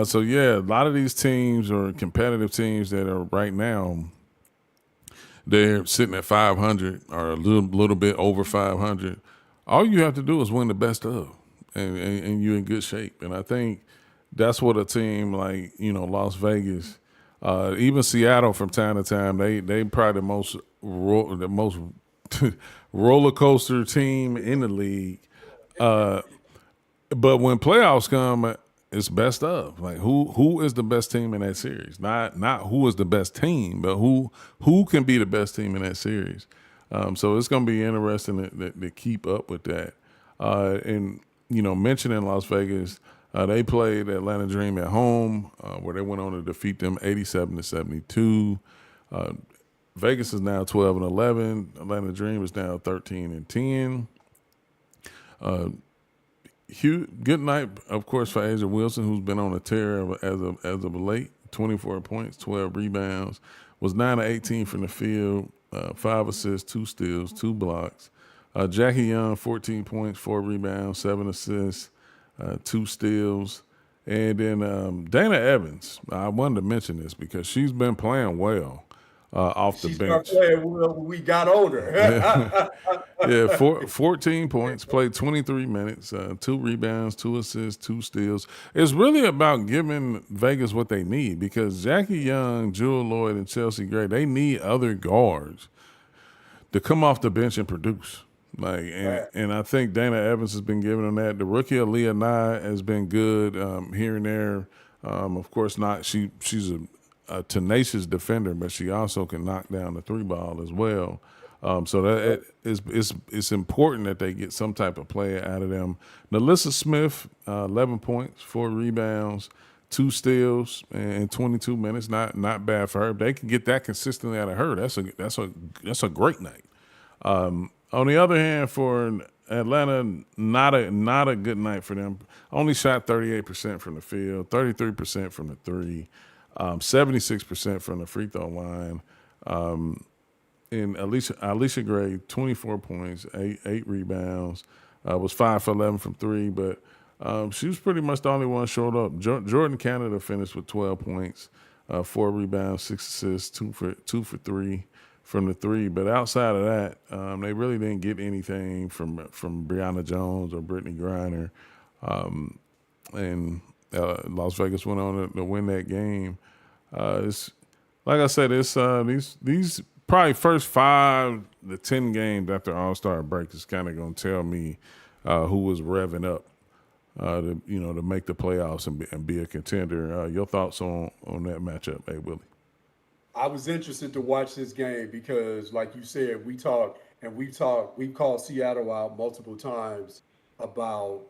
So yeah, a lot of these teams are competitive teams that are right now, they're sitting at 500 or a little bit over 500. All you have to do is win the best of, and you're in good shape. And I think that's what a team like Las Vegas, even Seattle from time to time, they probably the most roller coaster team in the league. But when playoffs come, it's best of. Like, who is the best team in that series? Not who is the best team, but who can be the best team in that series. So it's going to be interesting to keep up with that. And mentioning Las Vegas, they played Atlanta Dream at home, where they went on to defeat them 87-72. Vegas is now 12-11. Atlanta Dream is now 13-10. Good night, of course, for Asia Wilson, who's been on a tear as of late. 24 points, 12 rebounds, was 9-18 from the field, 5 assists, 2 steals, 2 blocks. Jackie Young, 14 points, 4 rebounds, 7 assists, 2 steals. And then Dana Evans, I wanted to mention this because she's been playing well off the She bench. started playing well when we got older. Yeah, 14 points, played 23 minutes, 2 rebounds, 2 assists, 2 steals. It's really about giving Vegas what they need because Jackie Young, Jewel Lloyd, and Chelsea Gray, they need other guards to come off the bench and produce. And I think Dana Evans has been giving them that. The rookie Aaliyah Nye has been good here and there. Of course, not she's a tenacious defender, but she also can knock down the 3 ball as well. So that it's important that they get some type of play out of them. Nalissa Smith, 11 points, 4 rebounds, 2 steals, and 22 minutes. Not bad for her. If they can get that consistently out of her, that's a great night. On the other hand, for Atlanta, not a good night for them. Only shot 38% from the field, 33% from the three, 76% from the free throw line. And Alicia Gray, 24 points, eight rebounds, was 5 for 11 from three, but she was pretty much the only one showed up. Jordan Canada finished with 12 points, 4 rebounds, 6 assists, two for three from the three. But outside of that, they really didn't get anything from Brianna Jones or Brittany Griner. And Las Vegas went on to win that game. It's like I said, it's these probably first 5 to 10 games after All-Star break is kind of going to tell me who was revving up to make the playoffs and be a contender. Your thoughts on that matchup, hey Willie? I was interested to watch this game because, like you said, we've called Seattle out multiple times about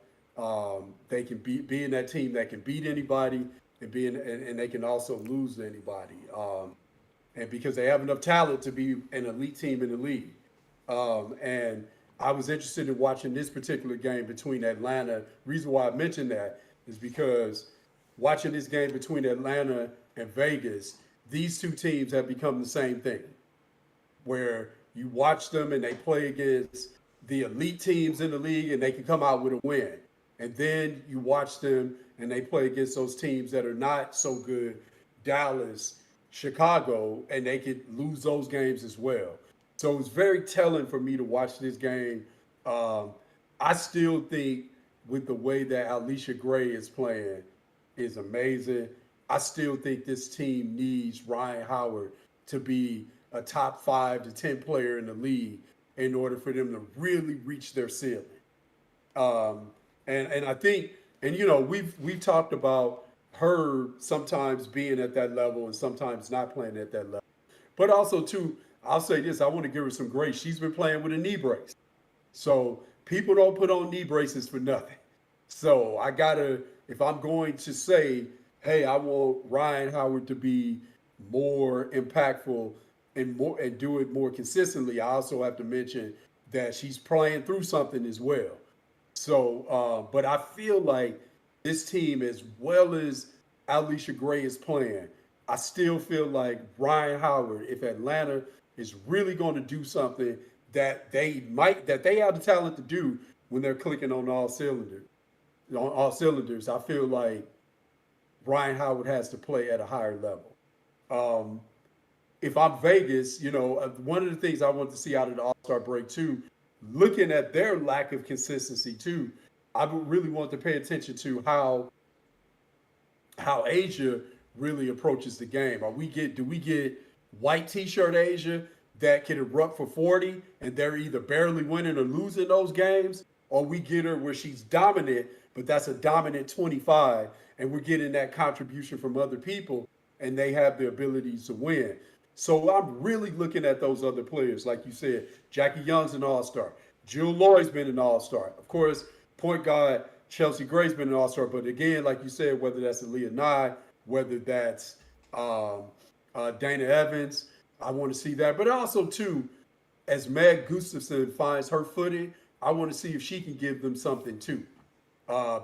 they can being that team that can beat anybody and they can also lose to anybody. And because they have enough talent to be an elite team in the league. And I was interested in watching this particular game between Atlanta. Reason why I mentioned that is because watching this game between Atlanta and Vegas, these two teams have become the same thing, where you watch them and they play against the elite teams in the league and they can come out with a win. And then you watch them and they play against those teams that are not so good, Dallas, Chicago, and they could lose those games as well. So it's very telling for me to watch this game. I still think with the way that Alicia Gray is playing is amazing. I still think this team needs Ryan Howard to be a top 5 to 10 player in the league in order for them to really reach their ceiling. And I think, and we've talked about her sometimes being at that level and sometimes not playing at that level. But also too, I'll say this, I want to give her some grace. She's been playing with a knee brace. So people don't put on knee braces for nothing. So I gotta, if I'm going to say, hey, I want Ryan Howard to be more impactful and do it more consistently, I also have to mention that she's playing through something as well. So, but I feel like this team, as well as Alicia Gray is playing, I still feel like Ryan Howard, if Atlanta is really going to do something that they have the talent to do when they're clicking on all cylinders, I feel like Ryan Howard has to play at a higher level. If I'm Vegas, one of the things I want to see out of the All-Star break too, looking at their lack of consistency too, I would really want to pay attention to how Asia really approaches the game. Do we get white T-shirt Asia that can erupt for 40 and they're either barely winning or losing those games, or we get her where she's dominant, but that's a dominant 25, and we're getting that contribution from other people and they have the ability to win. So I'm really looking at those other players. Like you said, Jackie Young's an all-star. Jill Lloyd's been an all-star. Of course, point guard Chelsea Gray's been an all-star. But again, like you said, whether that's Aaliyah Nye, whether that's Dana Evans, I want to see that. But also, too, as Meg Gustafson finds her footing, I want to see if she can give them something, too.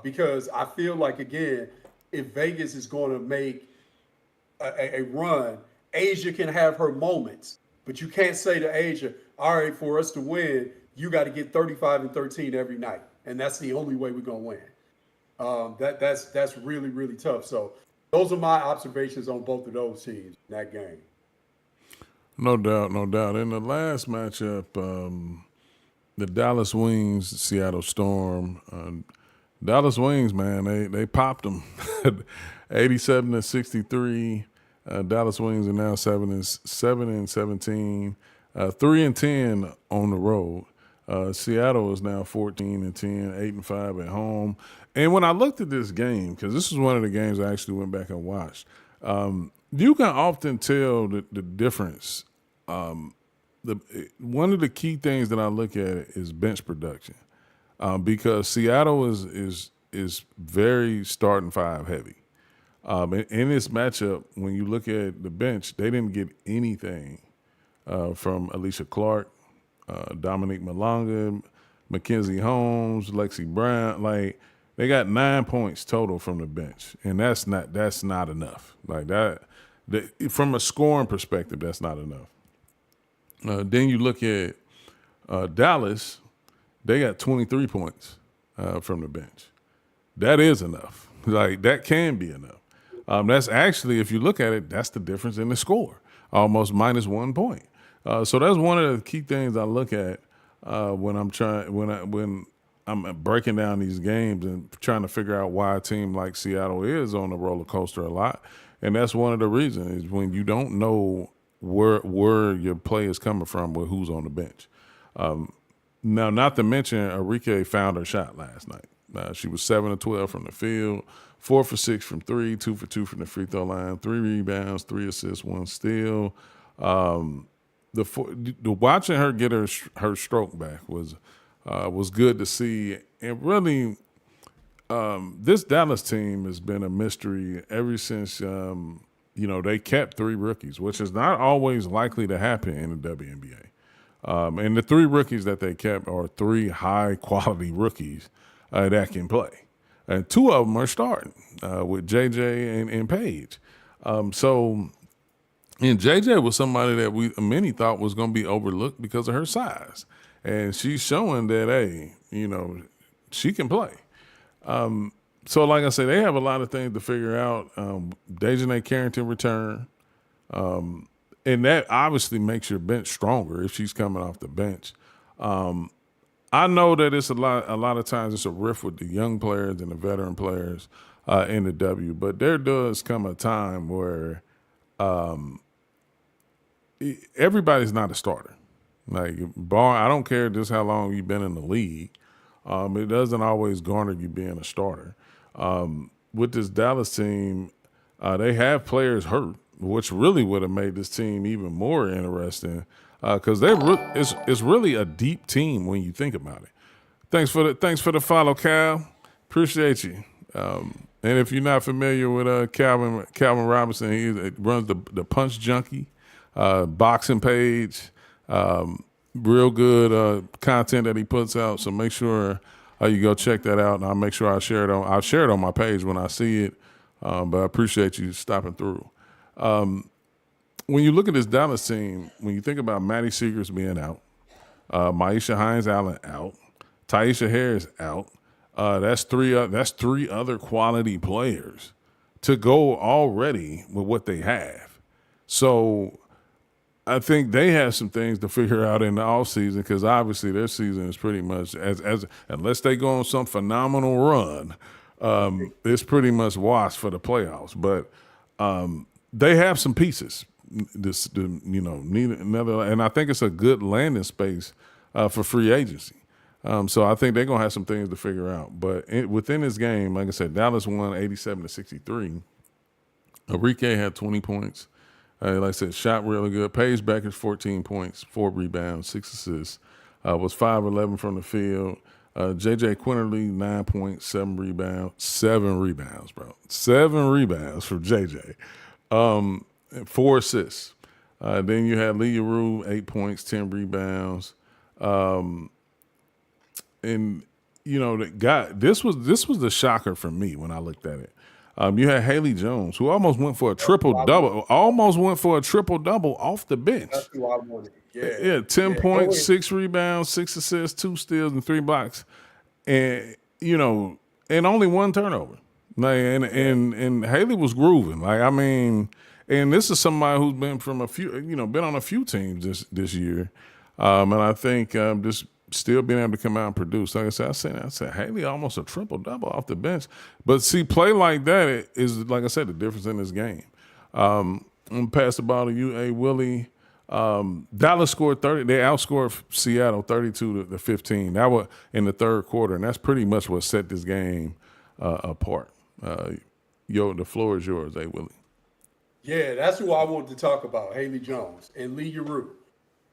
Because I feel like, again, if Vegas is going to make a run, Asia can have her moments, but you can't say to Asia, all right, for us to win, you got to get 35 and 13 every night. And that's the only way we're going to win. That's really, really tough. So those are my observations on both of those teams in that game. No doubt, no doubt. In the last matchup, the Dallas Wings, Seattle Storm. Dallas Wings, man, they popped them, 87-63. Dallas Wings are now 7-17, 3-10 on the road. Seattle is now 14-10, 8-5 at home. And when I looked at this game, because this is one of the games I actually went back and watched, you can often tell the difference. One of the key things that I look at is bench production, because Seattle is very starting 5 heavy. In this matchup, when you look at the bench, they didn't get anything from Alicia Clark, Dominique Malonga, Mackenzie Holmes, Lexi Brown. Like they got 9 points total from the bench, and that's not enough. Like that, from a scoring perspective, that's not enough. Then you look at Dallas; they got 23 points from the bench. That is enough. Like that can be enough. That's actually, if you look at it, that's the difference in the score, almost minus 1 point. So that's one of the key things I look at when I'm breaking down these games and trying to figure out why a team like Seattle is on the roller coaster a lot. And that's one of the reasons is when you don't know where your play is coming from with who's on the bench. Now, not to mention, Enrique found her shot last night. She was 7 of 12 from the field, 4 for 6 from three, 2 for 2 from the free throw line, 3 rebounds, 3 assists, 1 steal. The watching her get her stroke back was good to see, and really, this Dallas team has been a mystery ever since they kept 3 rookies, which is not always likely to happen in the WNBA. And the 3 rookies that they kept are 3 high quality rookies that can play. And 2 of them are starting with JJ and Paige. And JJ was somebody that many thought was going to be overlooked because of her size. And she's showing that, hey, she can play. So like I said, they have a lot of things to figure out. Dejanay Carrington return. And that obviously makes your bench stronger if she's coming off the bench. I know that it's a lot of times it's a rift with the young players and the veteran players in the W, but there does come a time where everybody's not a starter. Like, I don't care just how long you've been in the league. It doesn't always garner you being a starter. With this Dallas team, they have players hurt, which really would have made this team even more interesting because it's really a deep team when you think about it. Thanks for the follow, Cal. Appreciate you. And if you're not familiar with Calvin Robinson, he runs the Punch Junkie boxing page. Real good content that he puts out. So make sure you go check that out, and I'll make sure I'll share it on my page when I see it. But I appreciate you stopping through. When you look at this Dallas team, when you think about Maddie Seegers being out, Maisha Hines-Allen out, Taisha Harris out, that's three other quality players to go already with what they have. So I think they have some things to figure out in the offseason because obviously their season is pretty much as unless they go on some phenomenal run, it's pretty much washed for the playoffs. But they have some pieces. Need another, and I think it's a good landing space for free agency. So I think they're gonna have some things to figure out. But within this game, like I said, Dallas won 87-63. Enrique had 20 points. Like I said, shot really good. Paige Beckers, 14 points, 4 rebounds, 6 assists. Was 5-11 from the field. JJ Quinterly, 9 points, 7 rebounds. 7 rebounds, bro. 7 rebounds for JJ. 4 assists. Then you had Leah Rue, 8 points, 10 rebounds. And this was the shocker for me when I looked at it. You had Haley Jones, who almost went for a triple double off the bench. That's who I wanted. Yeah, 10 points, 6 rebounds, 6 assists, 2 steals, and 3 blocks, and only 1 turnover. Like, and Haley was grooving. Like, I mean, and this is somebody who's been from been on a few teams this year, and I think just still being able to come out and produce. Like I said Haley almost a triple double off the bench. But see, play like that is, like I said, the difference in this game. I'm gonna pass the ball to you, A. Willie. Dallas scored 30. They outscored Seattle 32-15. That was in the third quarter, and that's pretty much what set this game apart. The floor is yours, A. Willie. Yeah, that's who I wanted to talk about, Haley Jones and Leah Rue.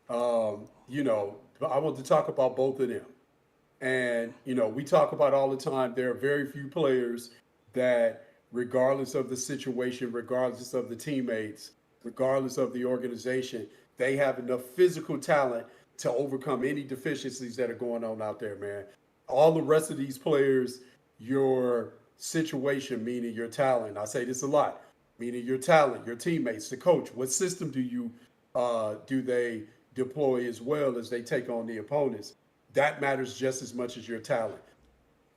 I want to talk about both of them. And, we talk about all the time, there are very few players that, regardless of the situation, regardless of the teammates, regardless of the organization, they have enough physical talent to overcome any deficiencies that are going on out there, man. All the rest of these players, your situation, meaning your talent. I say this a lot, meaning your talent, your teammates, the coach. What system do they deploy as well as they take on the opponents? That matters just as much as your talent.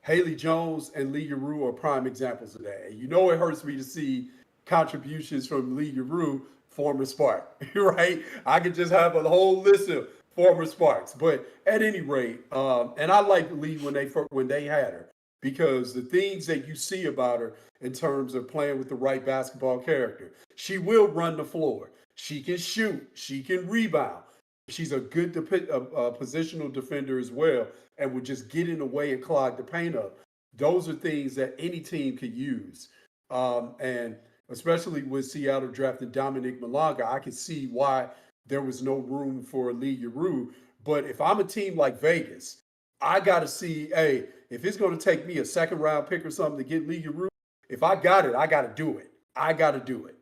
Haley Jones and Lee Yaroo are prime examples of that. And you know it hurts me to see contributions from Lee Yaroo, former Spark, right? I could just have a whole list of former Sparks. But at any rate, and I like Lee when they had her because the things that you see about her in terms of playing with the right basketball character, she will run the floor. She can shoot. She can rebound. She's a good positional defender as well, and would just get in the way and clog the paint up. Those are things that any team could use, and especially with Seattle drafting Dominic Malanga, I can see why there was no room for Lee Yaroo. But if I'm a team like Vegas, I got to see, hey, if it's going to take me a second round pick or something to get Lee Yaroo, if I got it, I got to do it. I got to do it.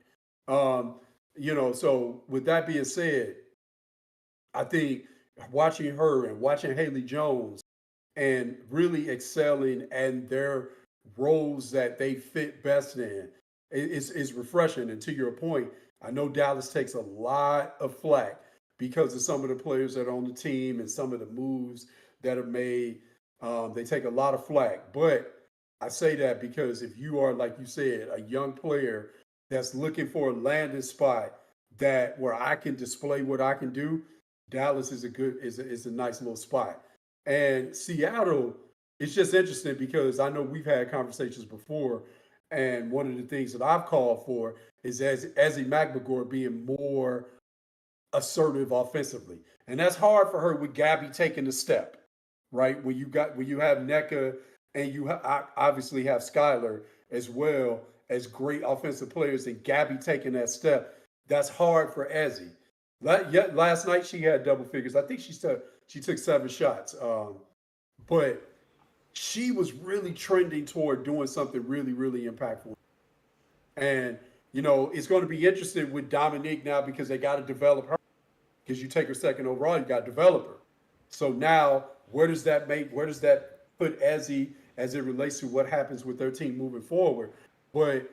So with that being said, I think watching her and watching Haley Jones and really excelling and their roles that they fit best in is refreshing. And to your point, I know Dallas takes a lot of flack because of some of the players that are on the team and some of the moves that are made. They take a lot of flack. But I say that because if you are, like you said, a young player that's looking for a landing spot that where I can display what I can do, Dallas is a nice little spot. And Seattle, it's just interesting because I know we've had conversations before, and one of the things that I've called for is as Ezzy McMagor being more assertive offensively, and that's hard for her with Gabby taking the step, right? When you have NECA and obviously have Skylar as well as great offensive players, and Gabby taking that step, that's hard for Ezzy. Last night she had double figures. I think she took 7 shots, but she was really trending toward doing something really, really impactful. And it's going to be interesting with Dominique now because they got to develop her. Because you take her second overall, you got to develop her. So now, where does that put Ezzy as it relates to what happens with their team moving forward? But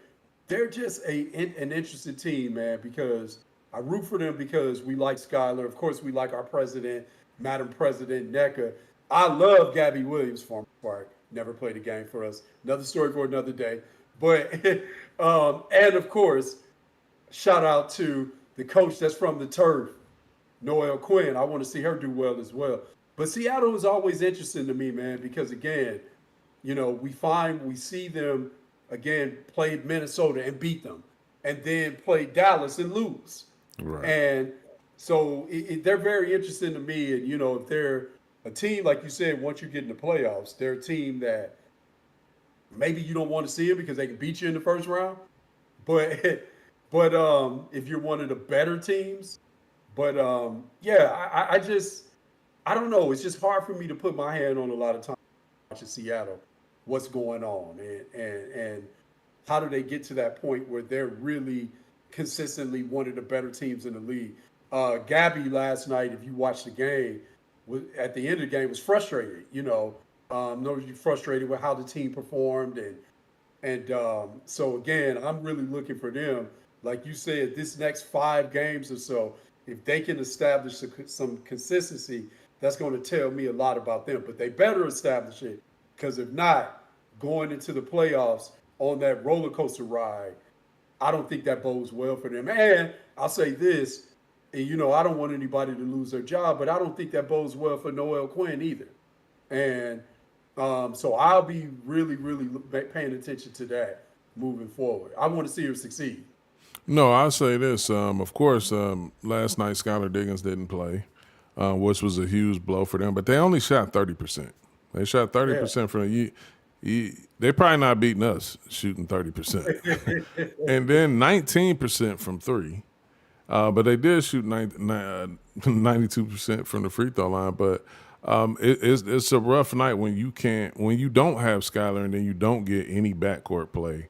they're just an interesting team, man, because I root for them because we like Skylar. Of course, we like our president, Madam President NECA. I love Gabby Williams, former Spark. Never played a game for us. Another story for another day. But, and of course, shout out to the coach that's from the turf, Noelle Quinn. I want to see her do well as well. But Seattle is always interesting to me, man, because again, we see them again play Minnesota and beat them, and then play Dallas and lose. Right. And so they're very interesting to me. And if they're a team like you said, once you get in the playoffs, they're a team that maybe you don't want to see them because they can beat you in the first round. But if you're one of the better teams, but yeah, I don't know. It's just hard for me to put my hand on a lot of time watching Seattle, what's going on, and how do they get to that point where they're really consistently one of the better teams in the league. Gabby last night, if you watched the game, at the end of the game was frustrated. Frustrated with how the team performed, and so again, I'm really looking for them. Like you said, this next 5 games or so, if they can establish some consistency, that's going to tell me a lot about them. But they better establish it, because if not, going into the playoffs on that roller coaster ride, I don't think that bodes well for them. And I'll say this, and I don't want anybody to lose their job, but I don't think that bodes well for Noelle Quinn either. And so I'll be really, really paying attention to that moving forward. I want to see her succeed. No, I'll say this. Of course, last night Skylar Diggins didn't play, which was a huge blow for them. But they only shot 30%. They shot 30% from they probably not beating us shooting 30%. And then 19% from 3. But they did shoot 92% from the free throw line. But it's a rough night when you don't have Skylar and then you don't get any backcourt play.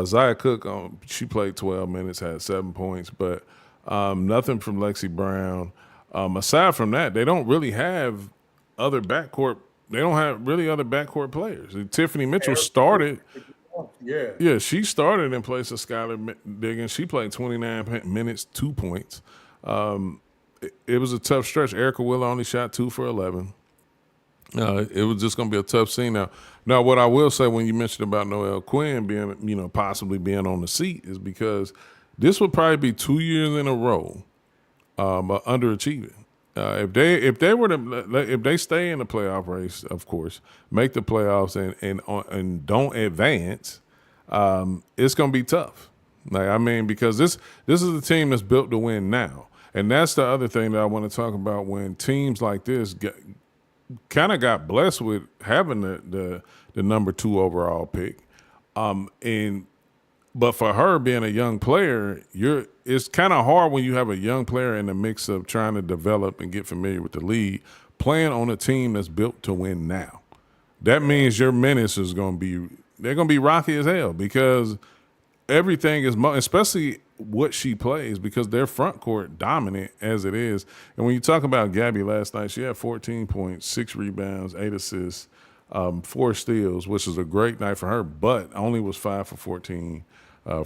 Zaya Cook, she played 12 minutes, had 7 points, but nothing from Lexi Brown. Aside from that, they don't really have other backcourt. They don't have really other backcourt players. Tiffany Mitchell started. Yeah. Yeah, she started in place of Skylar Diggins. She played 29 minutes, 2 points. It was a tough stretch. Erica Wheeler only shot 2 for 11. It was just going to be a tough scene. Now, what I will say when you mentioned about Noelle Quinn being, possibly being on the seat is because this would probably be 2 years in a row underachieving. If they stay in the playoff race, of course, make the playoffs and don't advance, it's going to be tough. Because this is a team that's built to win now, and that's the other thing that I want to talk about. When teams like this kind of got blessed with having the number 2 overall pick, but for her being a young player, it's kind of hard when you have a young player in the mix of trying to develop and get familiar with the league, playing on a team that's built to win now. That means your minutes is going to be rocky as hell because everything is, especially what she plays, because they're front court dominant as it is. And when you talk about Gabby last night, she had 14 points, 6 rebounds, 8 assists, 4 steals, which is a great night for her, but only was 5 for 14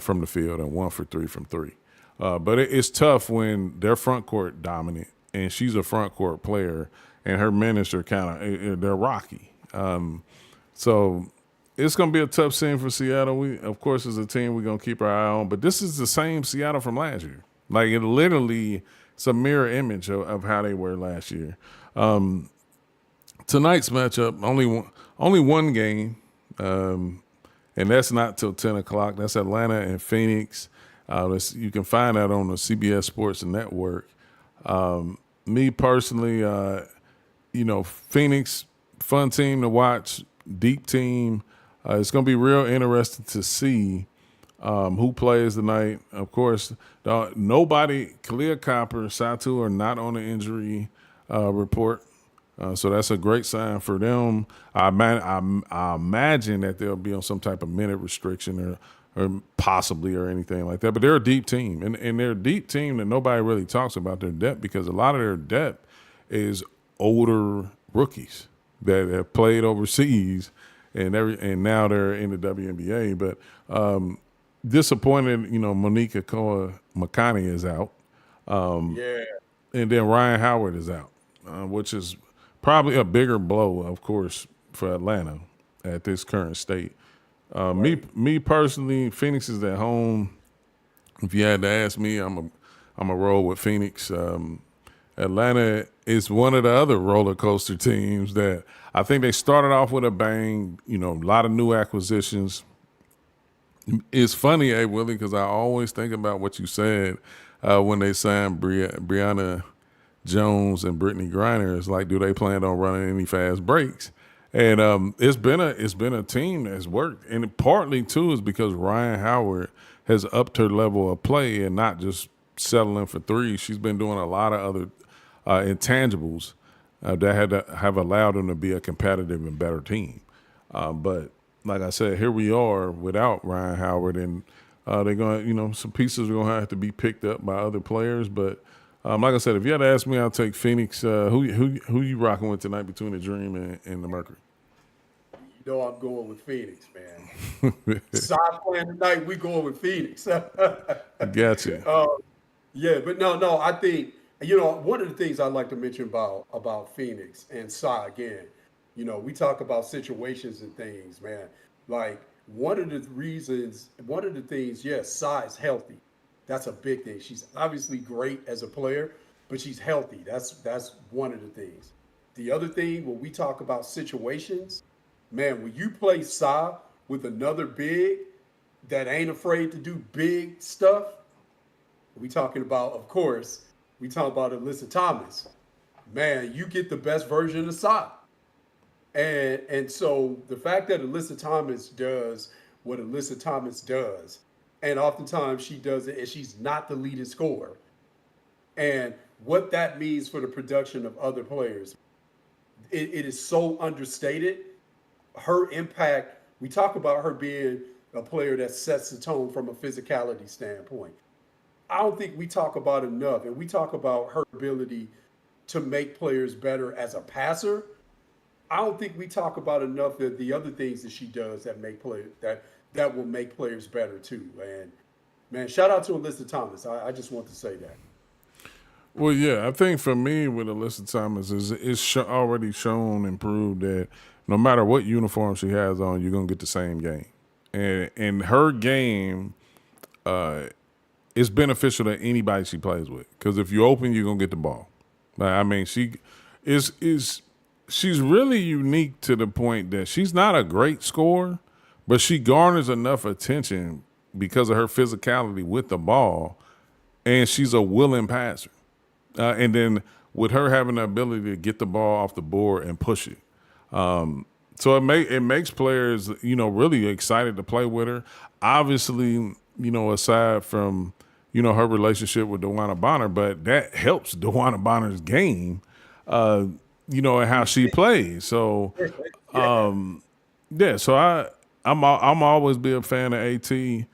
from the field and 1 for 3 from 3. But it's tough when they're front court dominant and she's a front court player and her minutes are they're rocky. So it's going to be a tough scene for Seattle. We, of course, as a team, we're going to keep our eye on. But this is the same Seattle from last year. Like, it's a mirror image of how they were last year. Tonight's matchup, only one game, and that's not till 10 o'clock. That's Atlanta and Phoenix. You can find that on the CBS Sports Network. Me personally, Phoenix, fun team to watch, deep team. It's going to be real interesting to see who plays tonight. Of course, nobody, Kalia Copper, Satu are not on the injury report. So that's a great sign for them. I imagine that they'll be on some type of minute restriction or possibly or anything like that. But they're a deep team. And they're a deep team that nobody really talks about their depth because a lot of their depth is older rookies that have played overseas and now they're in the WNBA. But disappointed, Monica Koa-Makani is out. And then Ryan Howard is out, which is probably a bigger blow, of course, for Atlanta at this current state. Me personally, Phoenix is at home. If you had to ask me, I'm a roll with Phoenix. Atlanta is one of the other roller coaster teams that I think they started off with a bang. A lot of new acquisitions. It's funny, Willie, because I always think about what you said when they signed Brianna Jones and Brittany Griner. It's like, do they plan on running any fast breaks? And it's been a team that's worked, and partly too is because Ryan Howard has upped her level of play and not just settling for threes. She's been doing a lot of other intangibles that have allowed them to be a competitive and better team. But like I said, here we are without Ryan Howard, and they're going. Some pieces are going to have to be picked up by other players, but. Like I said, if you had to ask me, I'll take Phoenix. Who you rocking with tonight between the Dream and the Mercury? I'm going with Phoenix, man. Stop playing tonight. We going with Phoenix. Gotcha. Yeah, but no. I think one of the things I like to mention about Phoenix and Sai again. We talk about situations and things, man. Like one of the things, yes, Sai is healthy. That's a big thing. She's obviously great as a player, but she's healthy. That's one of the things. The other thing, when we talk about situations, man, when you play Sa with another big that ain't afraid to do big stuff, we talking about, of course, we talk about Alyssa Thomas. Man, you get the best version of Sa. And so the fact that Alyssa Thomas does what Alyssa Thomas does, and oftentimes she does it and she's not the leading scorer. And what that means for the production of other players, it is so understated. Her impact, we talk about her being a player that sets the tone from a physicality standpoint. I don't think we talk about enough, and we talk about her ability to make players better as a passer. I don't think we talk about enough of the other things that she does that make players that will make players better too. And man, shout out to Alyssa Thomas. I just want to say that. Well, yeah, I think for me with Alyssa Thomas is already shown and proved that no matter what uniform she has on, you're gonna get the same game, and her game is beneficial to anybody she plays with. Because if you open, you're gonna get the ball. Like, I mean, she is she's really unique to the point that she's not a great scorer, but she garners enough attention because of her physicality with the ball, and she's a willing passer. And then with her having the ability to get the ball off the board and push it, so it makes players really excited to play with her. Obviously, aside from her relationship with DeWanna Bonner, but that helps DeWanna Bonner's game, and how she plays. So Yeah. yeah, so I'm always be a fan of AT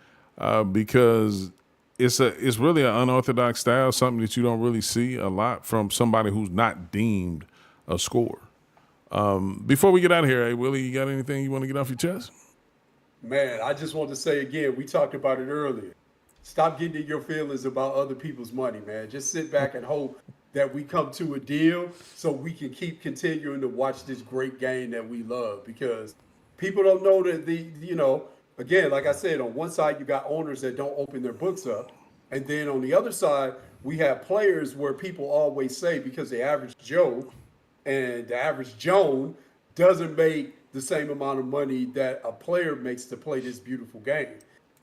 because it's really an unorthodox style, something that you don't really see a lot from somebody who's not deemed a scorer. Before we get out of here, hey Willie, you got anything you want to get off your chest? Man, I just want to say again, we talked about it earlier. Stop getting in your feelings about other people's money, man. Just sit back and hope that we come to a deal so we can keep continuing to watch this great game that we love because people don't know that again, like I said, on one side you got owners that don't open their books up, and then on the other side we have players where people always say because the average Joe and the average Joan doesn't make the same amount of money that a player makes to play this beautiful game.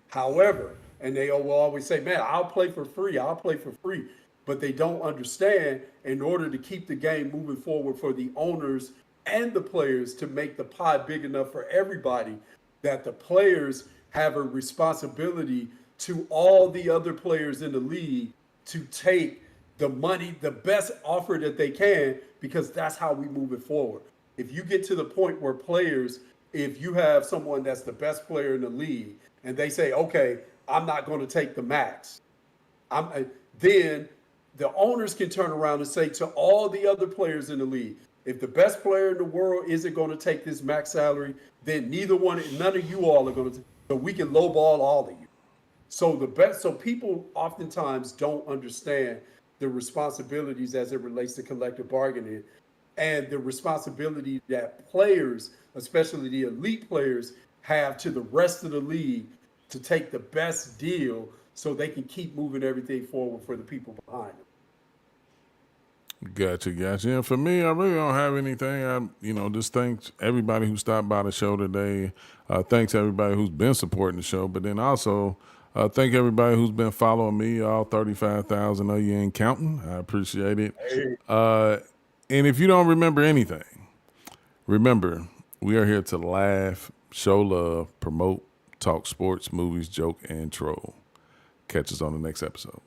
However, and they will always say, man, I'll play for free. I'll play for free. But they don't understand in order to keep the game moving forward for the owners and the players to make the pie big enough for everybody, that the players have a responsibility to all the other players in the league to take the money, the best offer that they can, because that's how we move it forward. If you get to the point where players, if you have someone that's the best player in the league and they say, okay, I'm not going to take the max, then the owners can turn around and say to all the other players in the league, if the best player in the world isn't going to take this max salary, then none of you all are going to. So we can lowball all of you. So people oftentimes don't understand the responsibilities as it relates to collective bargaining and the responsibility that players, especially the elite players, have to the rest of the league to take the best deal so they can keep moving everything forward for the people behind them. Gotcha. And for me, I really don't have anything. Just thanks everybody who stopped by the show today. Thanks everybody who's been supporting the show, but then also thank everybody who's been following me, all 35,000 of you and counting. I appreciate it. Hey, And if you don't remember anything, remember, we are here to laugh, show love, promote, talk sports, movies, joke, and troll. Catch us on the next episode.